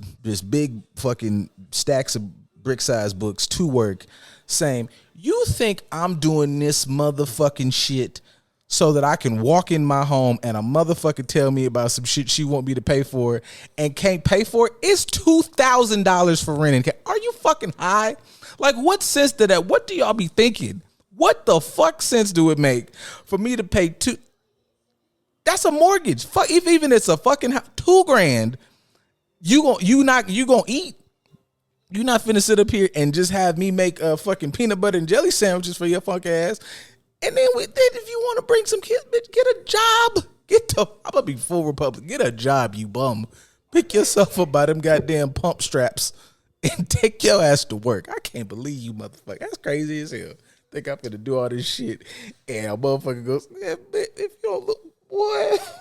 big fucking stacks of brick-sized books to work. Same. You think I'm doing this motherfucking shit so that I can walk in my home and a motherfucker tell me about some shit she want me to pay for and can't pay for it? It's $2,000 for renting. Are you fucking high? Like, what sense did that? What do y'all be thinking? What the fuck sense do it make for me to pay two? That's a mortgage. Fuck, if even it's a fucking $2,000, you gonna eat. You not finna sit up here and just have me make a fucking peanut butter and jelly sandwiches for your fuck ass. And then if you want to bring some kids, bitch, get a job. I'm gonna be full Republic. Get a job, you bum. Pick yourself up by them goddamn pump straps and take your ass to work. I can't believe you, motherfucker. That's crazy as hell. Think I'm finna do all this shit, and a motherfucker goes, yeah, if you don't look, what?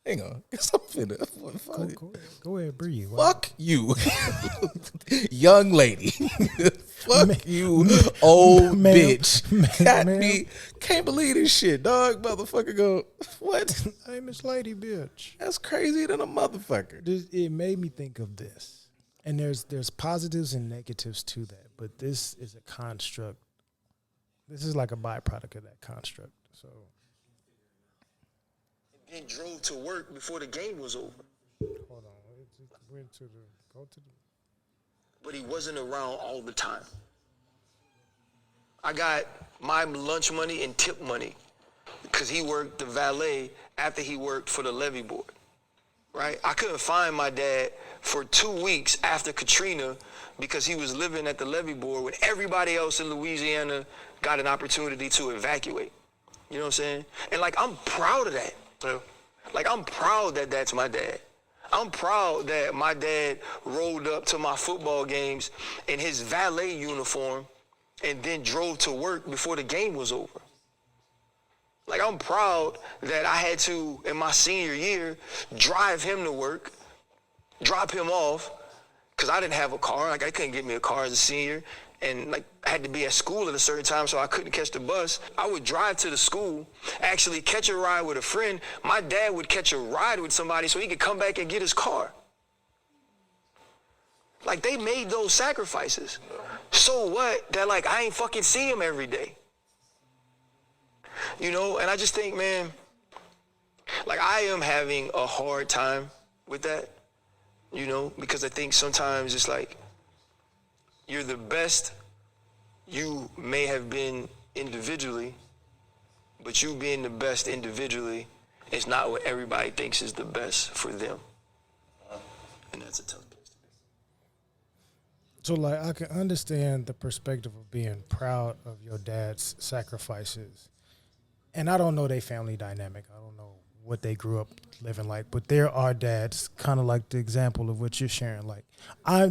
Hang on, cause I'm finna. Go ahead, breathe. Fuck you, young lady. Fuck you, old bitch. Can't believe this shit, dog. Motherfucker go, what? Hey, Miss Lady, bitch. That's crazy than a motherfucker. It made me think of this. And there's positives and negatives to that. But this is a construct. This is like a byproduct of that construct. So. And drove to work before the game was over. Hold on. But he wasn't around all the time. I got my lunch money and tip money because he worked the valet after he worked for the levee board, right? I couldn't find my dad for 2 weeks after Katrina because he was living at the levee board when everybody else in Louisiana got an opportunity to evacuate. You know what I'm saying? And like, I'm proud of that. Like, I'm proud that that's my dad. I'm proud that my dad rolled up to my football games in his valet uniform and then drove to work before the game was over. Like, I'm proud that I had to, in my senior year, drive him to work, drop him off, because I didn't have a car. Like, I couldn't get me a car as a senior. And like, I had to be at school at a certain time, so I couldn't catch the bus. I would drive to the school, actually catch a ride with a friend. My dad would catch a ride with somebody so he could come back and get his car. Like, they made those sacrifices. So what? That like, I ain't fucking see him every day. You know, and I just think, man, like, I am having a hard time with that, you know, because I think sometimes it's like, you're the best you may have been individually, but you being the best individually is not what everybody thinks is the best for them. And that's a tough place to be. So, like, I can understand the perspective of being proud of your dad's sacrifices. And I don't know their family dynamic. I don't know what they grew up living like. But there are dads, kind of like the example of what you're sharing. Like,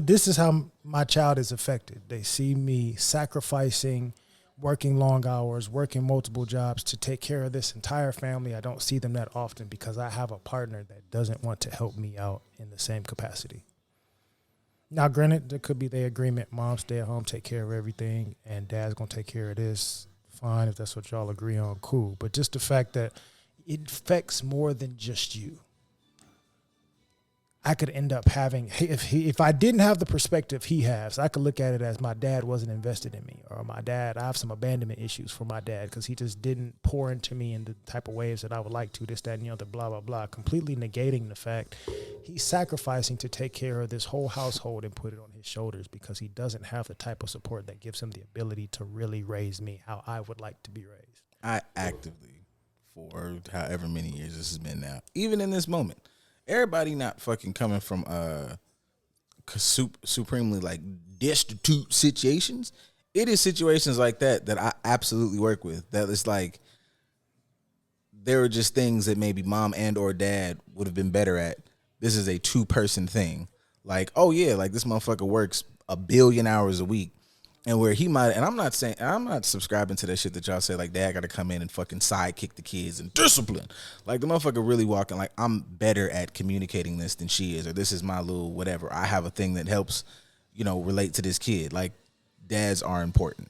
this is how my child is affected. They see me sacrificing, working long hours, working multiple jobs to take care of this entire family. I don't see them that often because I have a partner that doesn't want to help me out in the same capacity. Now, granted, there could be the agreement, mom stay at home, take care of everything, and dad's going to take care of this. Fine, if that's what y'all agree on, cool. But just the fact that it affects more than just you. I could end up having, if I didn't have the perspective he has, I could look at it as my dad wasn't invested in me, or I have some abandonment issues for my dad because he just didn't pour into me in the type of ways that I would like to, this, that, and the other, blah, blah, blah, completely negating the fact he's sacrificing to take care of this whole household and put it on his shoulders because he doesn't have the type of support that gives him the ability to really raise me how I would like to be raised. I actively, for however many years this has been now, even in this moment, everybody not fucking coming from supremely like destitute situations. It is situations like that I absolutely work with. That it's like there are just things that maybe mom and or dad would have been better at. This is a 2-person thing. Like, oh yeah, like this motherfucker works 1 billion hours a week. And where he might, and I'm not subscribing to that shit that y'all say, like, dad got to come in and fucking sidekick the kids and discipline. Like, the motherfucker really walking, like, I'm better at communicating this than she is, or this is my little whatever. I have a thing that helps, you know, relate to this kid. Like, dads are important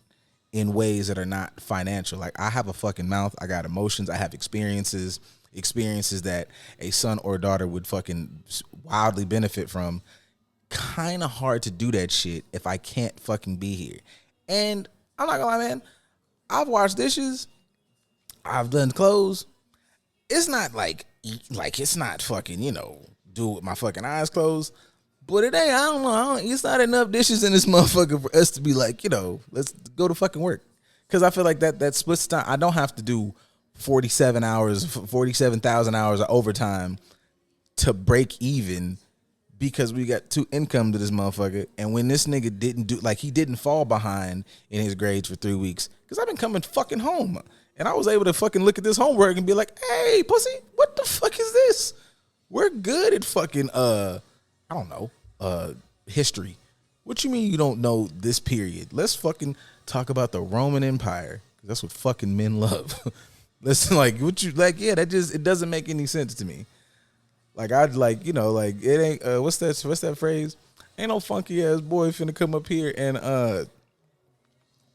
in ways that are not financial. Like, I have a fucking mouth. I got emotions. I have experiences that a son or daughter would fucking wildly benefit from. Kind of hard to do that shit if I can't fucking be here. And I'm not gonna lie, man. I've washed dishes. I've done clothes. It's not like it's not fucking, do it with my fucking eyes closed. But it ain't, I don't know. It's not enough dishes in this motherfucker for us to be like, let's go to fucking work. Because I feel like that splits time. I don't have to do 47,000 hours of overtime to break even because we got 2 income to this motherfucker. And when this nigga he didn't fall behind in his grades for 3 weeks. Because I've been coming fucking home. And I was able to fucking look at this homework and be like, hey, pussy, what the fuck is this? We're good at fucking, I don't know, history. What you mean you don't know this period? Let's fucking talk about the Roman Empire. That's what fucking men love. Listen, it doesn't make any sense to me. Like, I'd it ain't, what's that phrase? Ain't no funky ass boy finna come up here and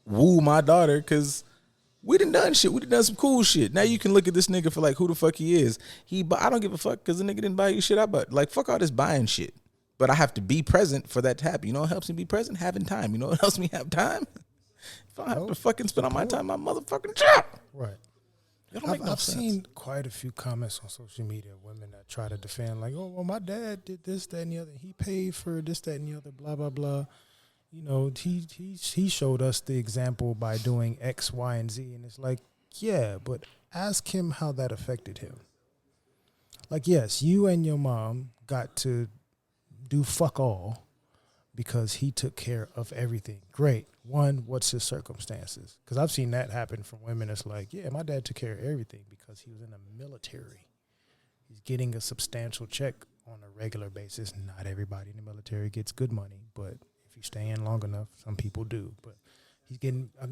woo my daughter, because we done shit. We done some cool shit. Now you can look at this nigga for like who the fuck he is. I don't give a fuck because the nigga didn't buy you shit. Fuck all this buying shit. But I have to be present for that to happen. You know what helps me be present? Having time. You know what helps me have time? If I have to fucking spend all my time on my motherfucking job. Right. I've seen quite a few comments on social media of women that try to defend, like, oh, well, my dad did this, that, and the other. He paid for this, that, and the other, blah, blah, blah. He showed us the example by doing X, Y, and Z. And it's like, yeah, but ask him how that affected him. Like, yes, you and your mom got to do fuck all because he took care of everything. Great. One, what's his circumstances? Because I've seen that happen from women. It's like, yeah, my dad took care of everything because he was in the military. He's getting a substantial check on a regular basis. Not everybody in the military gets good money, but if you stay in long enough, some people do. But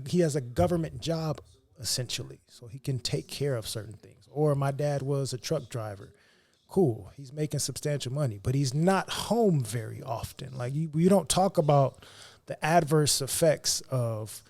he has a government job, essentially, so he can take care of certain things. Or my dad was a truck driver. Cool, he's making substantial money, but he's not home very often. Like, you don't talk about the adverse effects of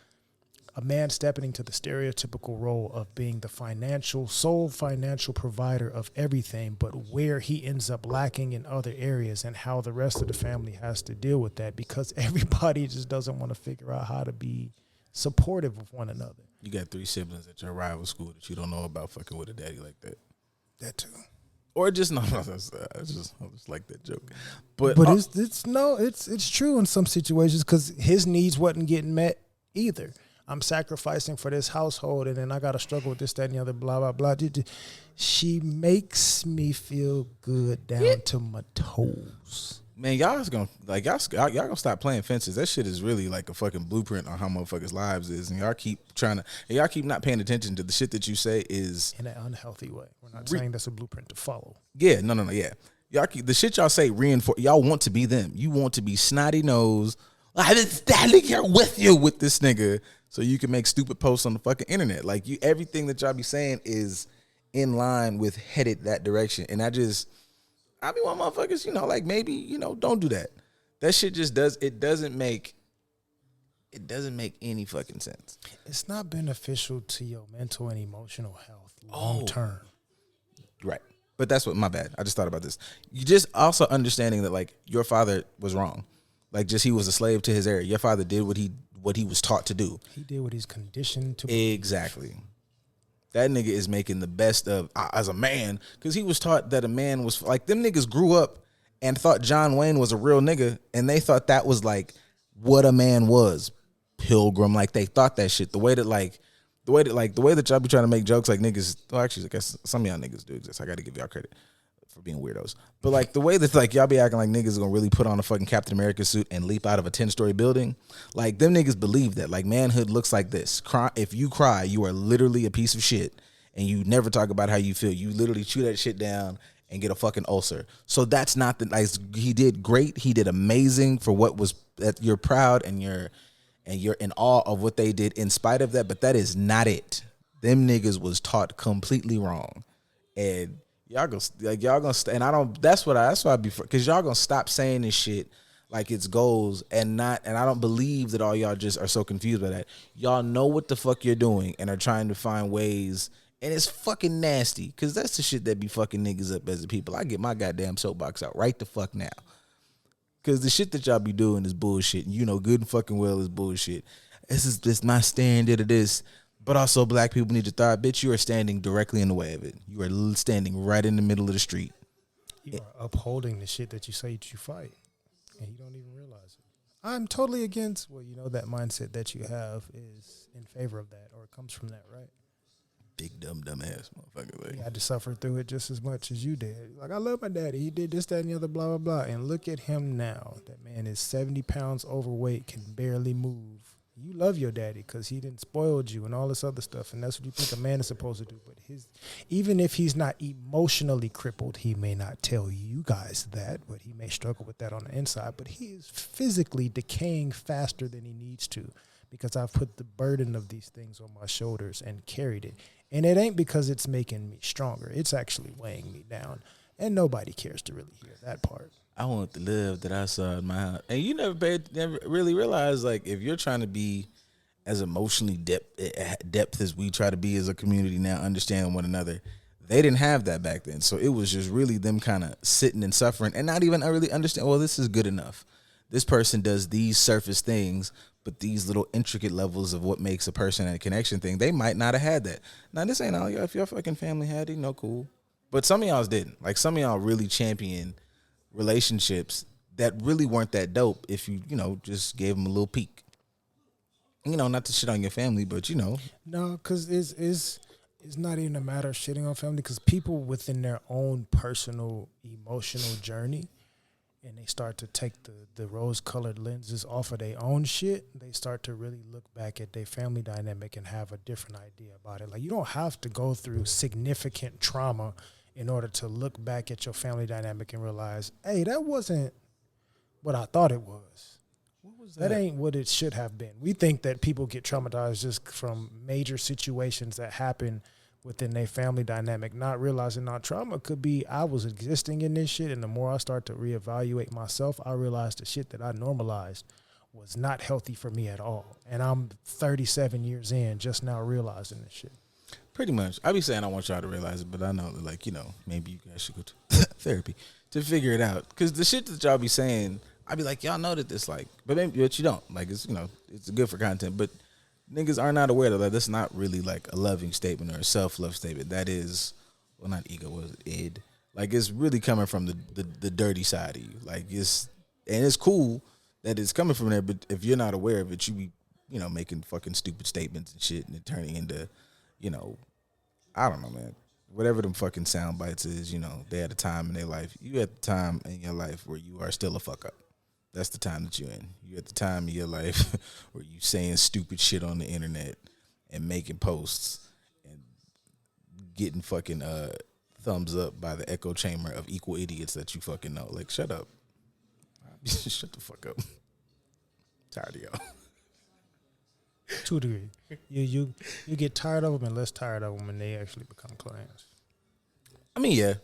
a man stepping into the stereotypical role of being the sole financial provider of everything, but where he ends up lacking in other areas and how the rest of the family has to deal with that, because everybody just doesn't want to figure out how to be supportive of one another. You got 3 siblings at your rival school that you don't know about fucking with a daddy like that. That too. Or just I just like that joke, but it's true in some situations because his needs wasn't getting met either. I'm sacrificing for this household, and then I got to struggle with this, that, and the other, blah blah blah. She makes me feel good down to my toes. Man, y'all gonna stop playing fences. That shit is really like a fucking blueprint on how motherfuckers' lives is, and y'all keep not paying attention to the shit that you say is in an unhealthy way. We're not saying that's a blueprint to follow. Yeah, no, yeah. Y'all keep the shit y'all say reinforce. Y'all want to be them. You want to be snotty nose. I'm standing here with you with this nigga, so you can make stupid posts on the fucking internet. Like, everything that y'all be saying is in line with headed that direction, and I be one motherfuckers, maybe, don't do that. That shit just doesn't make any fucking sense. It's not beneficial to your mental and emotional health long term. Right. But that's my bad. I just thought about this. You just also understanding that, like, your father was wrong. Like, just he was a slave to his era. Your father did what he was taught to do. He did what he's conditioned to. Exactly. That nigga is making the best of as a man, because he was taught that a man was like, them niggas grew up and thought John Wayne was a real nigga, and they thought that was like what a man was. Pilgrim, like they thought that shit. The way that y'all be trying to make jokes like niggas. Well, actually, I guess some of y'all niggas do exist. I got to give y'all credit for being weirdos. But like the way that like y'all be acting like niggas are gonna really put on a fucking Captain America suit and leap out of a 10-story building. Like, them niggas believe that like manhood looks like this. If you cry, you are literally a piece of shit, and you never talk about how you feel. You literally chew that shit down and get a fucking ulcer. So that's not the nice. He did great. He did amazing for what was that. You're proud and you're in awe of what they did in spite of that. But that is not it. Them niggas was taught completely wrong, and y'all gonna and I don't. That's why I be, because y'all gonna stop saying this shit. like it's goals and not, and I don't believe that all y'all just are so confused by that. Y'all know what the fuck you're doing and are trying to find ways, and it's fucking nasty because that's the shit that be fucking niggas up as the people. I get my goddamn soapbox out right the fuck now. Because the shit that y'all be doing is bullshit. And you know good and fucking well is bullshit. This my stand of this. But also black people need to thrive. Bitch, you are standing directly in the way of it. You are standing right in the middle of the street. You are upholding the shit that you say that you fight. And you don't even realize it. I'm totally against, well, you know, that mindset that you have is in favor of that, or it comes from that, right? Big dumb ass motherfucker. Like. You had to suffer through it just as much as you did. Like, I love my daddy. He did this, that, and the other, blah, blah, blah. And look at him now. That man is 70 pounds overweight, can barely move. You love your daddy because he didn't spoiled you and all this other stuff. And that's what you think a man is supposed to do. But even if he's not emotionally crippled, he may not tell you guys that, but he may struggle with that on the inside. But he is physically decaying faster than he needs to because I've put the burden of these things on my shoulders and carried it. And it ain't because it's making me stronger. It's actually weighing me down. And nobody cares to really hear that part. I want the love that I saw in my house. And you never really realize, like, if you're trying to be as emotionally depth as we try to be as a community now, understanding one another, they didn't have that back then. So it was just really them kind of sitting and suffering and not even really understand, well, this is good enough. This person does these surface things, but these little intricate levels of what makes a person and a connection thing, they might not have had that. Now, this ain't all y'all. If your fucking family had it, no, cool. But some of y'all didn't. Like, some of y'all really championed relationships that really weren't that dope if you just gave them a little peek. Not to shit on your family, but No, because it's not even a matter of shitting on family, because people within their own personal emotional journey, and they start to take the rose-colored lenses off of their own shit, they start to really look back at their family dynamic and have a different idea about it. Like, you don't have to go through significant trauma in order to look back at your family dynamic and realize, hey, that wasn't what I thought it was. What was that? That ain't what it should have been. We think that people get traumatized just from major situations that happen within their family dynamic, not realizing our trauma could be I was existing in this shit, and the more I start to reevaluate myself, I realize the shit that I normalized was not healthy for me at all. And I'm 37 years in just now realizing this shit. Pretty much. I be saying I want y'all to realize it, but I know that, maybe you guys should go to therapy to figure it out. Because the shit that y'all be saying, I be like, y'all know that this, like, but you don't. Like, it's, it's good for content, but niggas are not aware that that's not really like a loving statement or a self-love statement. That is, well, not ego, was it id? Like, it's really coming from the dirty side of you. Like, it's cool that it's coming from there, but if you're not aware of it, you be, making fucking stupid statements and shit, and it turning into, I don't know, man. Whatever them fucking sound bites is, they had a time in their life. You at the time in your life where you are still a fuck up. That's the time that you're in. You at the time of your life where you saying stupid shit on the internet and making posts and getting fucking thumbs up by the echo chamber of equal idiots that you fucking know. Like, shut up. Shut the fuck up. Tired of y'all. To a degree. You get tired of them and less tired of them when they actually become clients. I mean, yeah.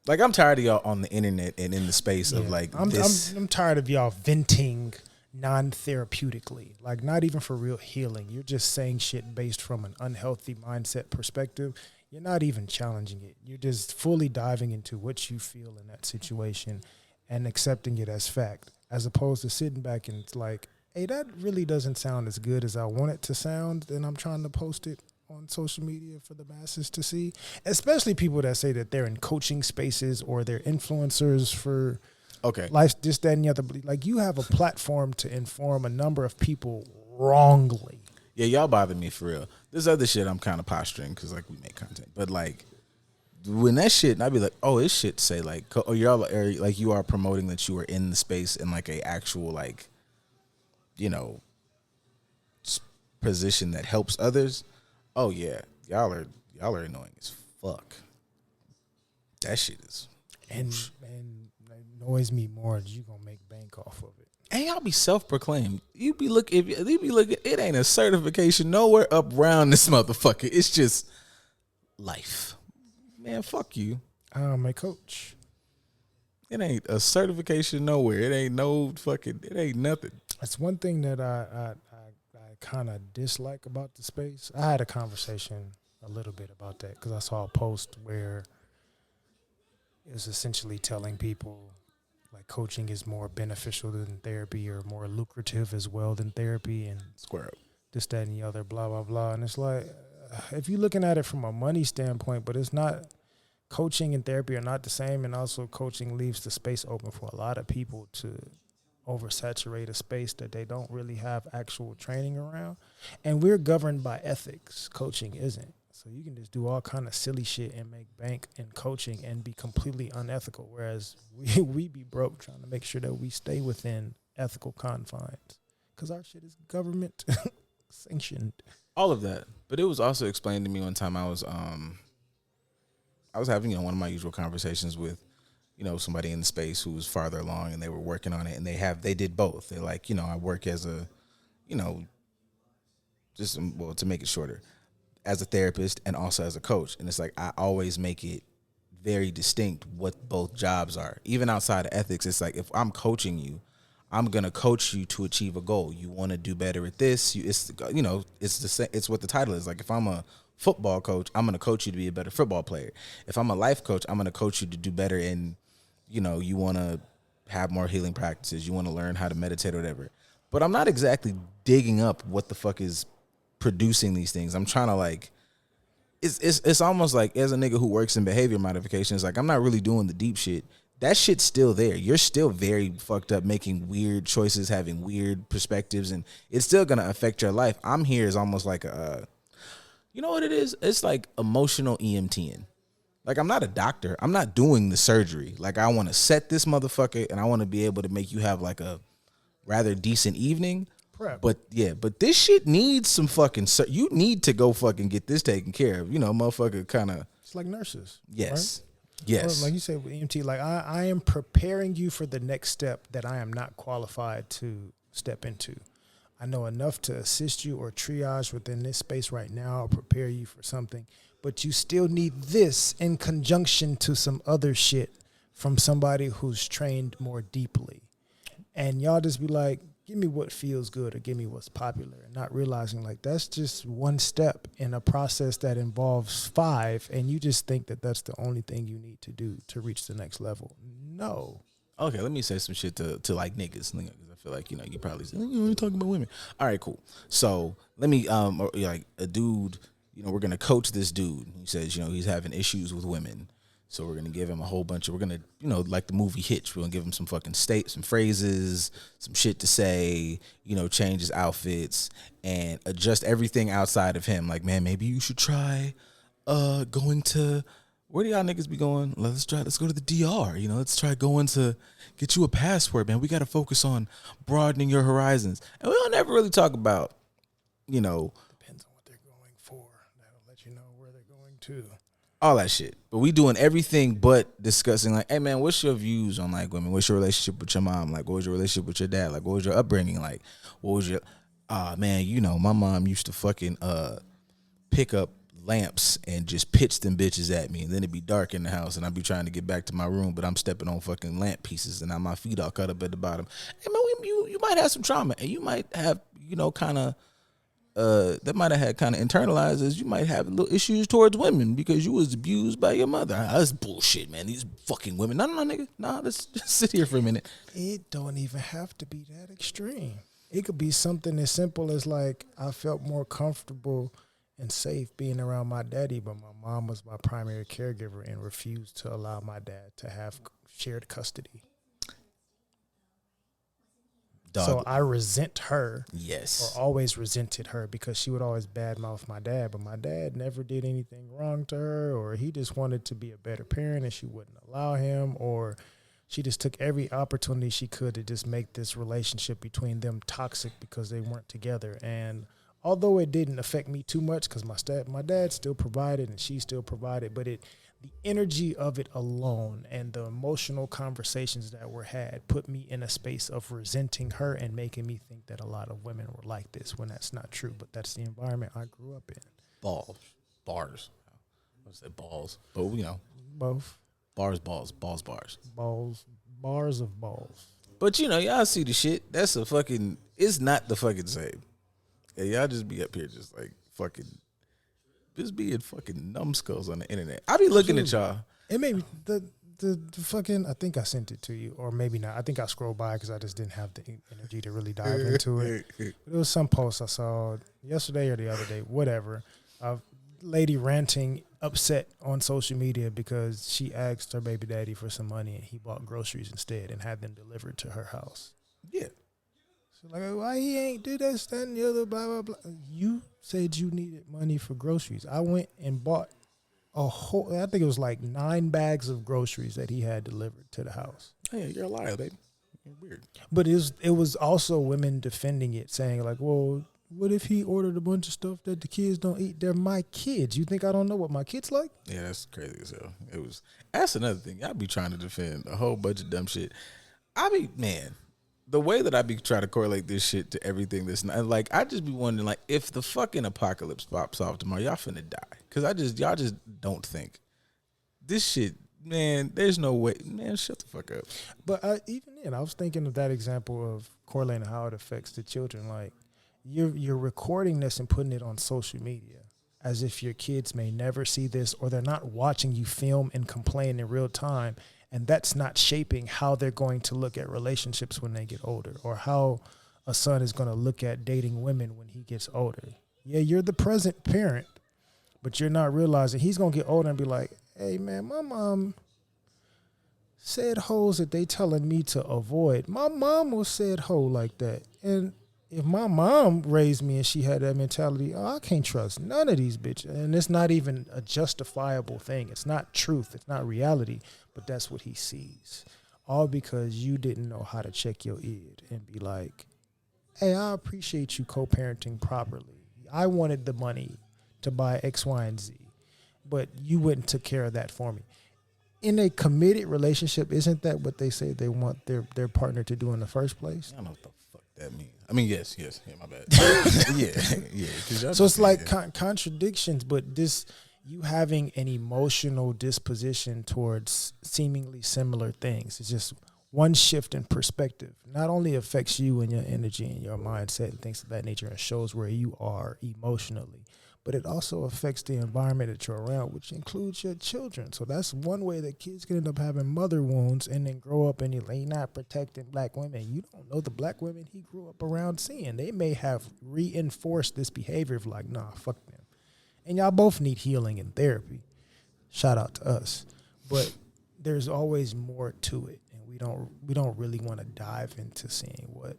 Like, I'm tired of y'all on the internet and in the space of, like, I'm tired of y'all venting non-therapeutically. Like, not even for real healing. You're just saying shit based from an unhealthy mindset perspective. You're not even challenging it. You're just fully diving into what you feel in that situation and accepting it as fact, as opposed to sitting back and it's like, hey, that really doesn't sound as good as I want it to sound, and I'm trying to post it on social media for the masses to see, especially people that say that they're in coaching spaces or they're influencers for life, this, that, and the other. Like, you have a platform to inform a number of people wrongly. Yeah, y'all bother me for real. This other shit I'm kind of posturing because, like, we make content. But, like, when that shit, and I'd be like, oh, this shit say, like, or y'all are, like, you are promoting that you are in the space in, like, a actual, like, position that helps others. Oh yeah, y'all are annoying as fuck. That shit is, and it annoys me more that you gonna make bank off of it. And y'all be self-proclaimed. You be looking. It ain't a certification nowhere up around this motherfucker. It's just life, man. Fuck you. I'm a coach. It ain't a certification nowhere. It ain't no fucking. It ain't nothing. It's one thing that I kind of dislike about the space. I had a conversation a little bit about that because I saw a post where it was essentially telling people like coaching is more beneficial than therapy or more lucrative as well than therapy and Square up. this, that, and the other, blah, blah, blah. And it's like, if you're looking at it from a money standpoint, but it's not, coaching and therapy are not the same. And also coaching leaves the space open for a lot of people to oversaturate a space that they don't really have actual training around. And we're governed by ethics. Coaching isn't. So you can just do all kind of silly shit and make bank in coaching and be completely unethical. Whereas we be broke trying to make sure that we stay within ethical confines because our shit is government sanctioned. All of that. But it was also explained to me one time I was having, one of my usual conversations with, somebody in the space who was farther along and they were working on it and they did both. They're like, I work as a, to make it shorter, as a therapist and also as a coach. And it's like, I always make it very distinct what both jobs are. Even outside of ethics, it's like, if I'm coaching you, I'm going to coach you to achieve a goal. You want to do better at this. It's the same. It's what the title is. Like if I'm a football coach, I'm going to coach you to be a better football player. If I'm a life coach, I'm going to coach you to do better in, you want to have more healing practices. You want to learn how to meditate or whatever. But I'm not exactly digging up what the fuck is producing these things. I'm trying to like, it's almost like as a nigga who works in behavior modification, it's like I'm not really doing the deep shit. That shit's still there. You're still very fucked up, making weird choices, having weird perspectives, and it's still gonna affect your life. I'm here as almost like you know what it is? It's like emotional EMTing. Like I'm not a doctor. I'm not doing the surgery. Like I want to set this motherfucker, and I want to be able to make you have like a rather decent evening. Prep. But this shit needs some fucking. You need to go fucking get this taken care of. Motherfucker, kind of. It's like nurses. Yes. Right? Yes. Or like you said with EMT, like I am preparing you for the next step that I am not qualified to step into. I know enough to assist you or triage within this space right now or prepare you for something, but you still need this in conjunction to some other shit from somebody who's trained more deeply. And y'all just be like, give me what feels good or give me what's popular, and not realizing like that's just one step in a process that involves 5, and you just think that that's the only thing you need to do to reach the next level. No. Okay, let me say some shit to like niggas, because I feel like you probably say, you're talking about women. All right, cool. So let me like a dude, we're gonna coach this dude. He says he's having issues with women. So we're gonna give him a whole bunch of, we're gonna, like the movie Hitch, we're gonna give him some fucking some phrases, some shit to say, change his outfits and adjust everything outside of him. Like, man, maybe you should try going to, where do y'all niggas be going? Let's go to the DR. Let's try going to get you a passport, man. We gotta focus on broadening your horizons. And we don't ever really talk about, Depends on what they're going for. That'll let you know where they're going to. all that shit. But we doing everything but discussing like, hey man, what's your views on like women? What's your relationship with your mom? Like, what was your relationship with your dad? Like, what was your upbringing like? What was your man, my mom used to fucking pick up lamps and just pitch them bitches at me, and then it'd be dark in the house and I'd be trying to get back to my room, but I'm stepping on fucking lamp pieces and my feet all cut up at the bottom. Hey man, you might have some trauma, and you might have, kind of that might have had kind of internalized as you might have little issues towards women because you was abused by your mother. That's bullshit, man. These fucking women. No, nigga. No, let's just sit here for a minute. It don't even have to be that extreme. It could be something as simple as like, I felt more comfortable and safe being around my daddy, but my mom was my primary caregiver and refused to allow my dad to have shared custody. Dog. So I resent her. Yes. Or always resented her because she would always badmouth my dad, but my dad never did anything wrong to her, or he just wanted to be a better parent and she wouldn't allow him, or she just took every opportunity she could to just make this relationship between them toxic because they weren't together. And although it didn't affect me too much because my dad still provided and she still provided, but the energy of it alone and the emotional conversations that were had put me in a space of resenting her and making me think that a lot of women were like this when that's not true. But that's the environment I grew up in. Bars. I would say balls, but Both. bars, balls, bars. Balls, Bars of balls. But you know, y'all see the shit. That's a fucking. It's not the fucking same. And y'all just be up here just like fucking. Just being fucking numbskulls on the internet. I be looking at y'all. It made me the fucking. I think I sent it to you, or maybe not. I think I scrolled by because I just didn't have the energy to really dive into it. It was some post I saw yesterday or the other day, whatever. A lady ranting, upset on social media because she asked her baby daddy for some money and he bought groceries instead and had them delivered to her house. Yeah. So like, why he ain't do this, that, and the other, blah, blah, blah. You said you needed money for groceries. I went and bought a whole, I think it was like 9 bags of groceries that he had delivered to the house. Hey, you're a liar, baby. You're weird. But it was also women defending it, saying like, well, what if he ordered a bunch of stuff that the kids don't eat? They're my kids. You think I don't know what my kids like? Yeah, that's crazy as hell. That's another thing. Y'all be trying to defend a whole bunch of dumb shit. The way that I be trying to correlate this shit to everything that's not, like, I just be wondering, like, if the fucking apocalypse pops off tomorrow, y'all finna die. Because y'all just don't think. This shit, man, there's no way. Man, shut the fuck up. But even then, I was thinking of that example of correlating how it affects the children. Like, you're recording this and putting it on social media as if your kids may never see this, or they're not watching you film and complain in real time. And that's not shaping how they're going to look at relationships when they get older, or how a son is going to look at dating women when he gets older. Yeah, you're the present parent, but you're not realizing he's going to get older and be like, hey, man, my mom said hoes that they telling me to avoid. My mom was said hoe like that. And if my mom raised me and she had that mentality, I can't trust none of these bitches. And it's not even a justifiable thing. It's not truth. It's not reality. But that's what he sees. All because you didn't know how to check your id and be like, hey, I appreciate you co-parenting properly. I wanted the money to buy X, Y, and Z, but you went and took care of that for me. In a committed relationship, isn't that what they say they want their partner to do in the first place? I don't know what the fuck that means. I mean, yes, yeah, my bad. yeah. So it's like contradictions, but this, you having an emotional disposition towards seemingly similar things. It's just one shift in perspective not only affects you and your energy and your mindset and things of that nature and shows where you are emotionally, but it also affects the environment that you're around, which includes your children. So that's one way that kids can end up having mother wounds and then grow up and you're not protecting black women. You don't know the black women he grew up around seeing. They may have reinforced this behavior of like, nah, fuck them. And y'all both need healing and therapy. Shout out to us. But there's always more to it. And we don't really want to dive into seeing what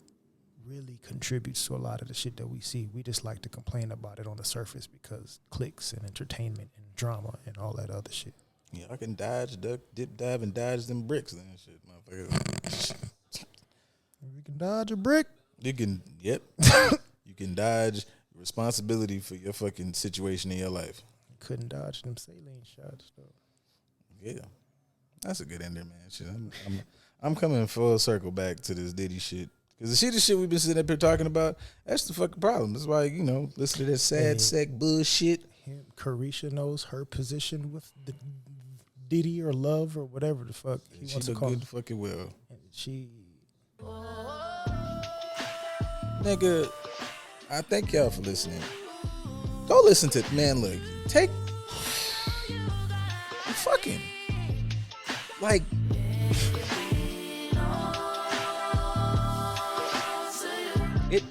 really contributes to a lot of the shit that we see. We just like to complain about it on the surface because clicks and entertainment and drama and all that other shit. Yeah, I can dodge, duck, dip, dive, and dodge them bricks and shit, motherfucker. We can dodge a brick. You can, yep. You can dodge responsibility for your fucking situation in your life. Couldn't dodge them saline shots though. Yeah, that's a good ender, man. Shit, I'm coming full circle back to this Diddy shit. Because the shit we've been sitting up here talking about, that's the fucking problem. That's why, listen to that sad sack bullshit. Carisha knows her position with the Diddy or love or whatever the fuck he wants to call it. Good fucking well. And she... Nigga, I thank y'all for listening. Go listen to, man, look, take... fucking... like... It.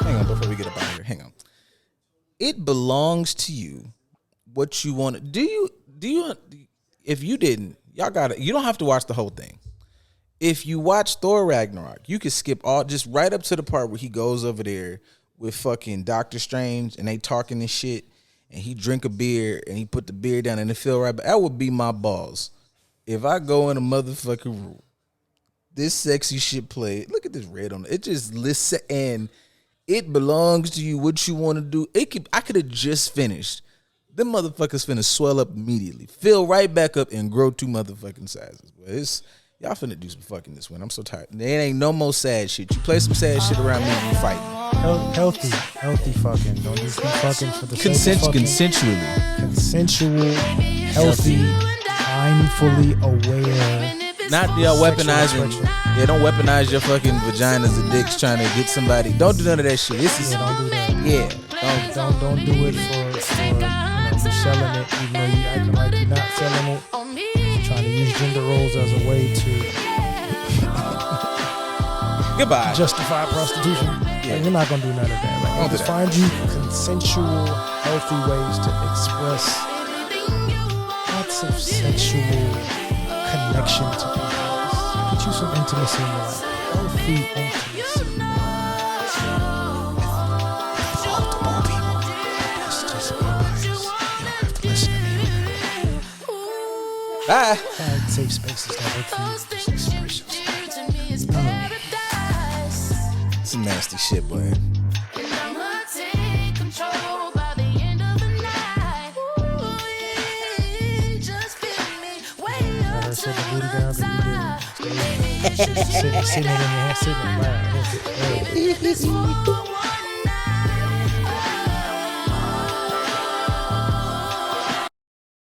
Hang on, before we get up out of here. Hang on. It belongs to you. What you want to do? You? If you didn't, y'all got it. You don't have to watch the whole thing. If you watch Thor Ragnarok, you can skip all, just right up to the part where he goes over there with fucking Doctor Strange and they talking this shit, and he drink a beer and he put the beer down and it feel right. But that would be my balls. If I go in a motherfucking room, this sexy shit played. Look at this red on it. It just listen, and it belongs to you. What you want to do? I could have just finished. Them motherfuckers finna swell up immediately, fill right back up, and grow 2 motherfucking sizes. But y'all finna do some fucking this one. I'm so tired. There ain't no more sad shit. You play some sad shit around me, you fighting. healthy fucking. Don't just be fucking for the sake of fucking. Consensually. Consensual, healthy, mindfully aware. Not weaponizing. Yeah, don't weaponize your fucking vaginas and dicks trying to get somebody. Don't do none of that shit. This is Don't do that. yeah. Don't do it for for selling it, even though you acting like you're not selling it. Trying to use gender roles as a way to Goodbye. justify prostitution. Like, we're not gonna do none of that. Like, Don't do just that. find you consensual, healthy ways to express lots of sexual connection to people. Get you some intimacy in your life. Healthy intimacy. Multiple people. That's just me, guys. You don't have to listen to me. Bye. Find safe spaces that work for you. Just express yourself. Some nasty shit, boy. Never sit the booty down because you did. Sitting in your hand, sitting in your lap.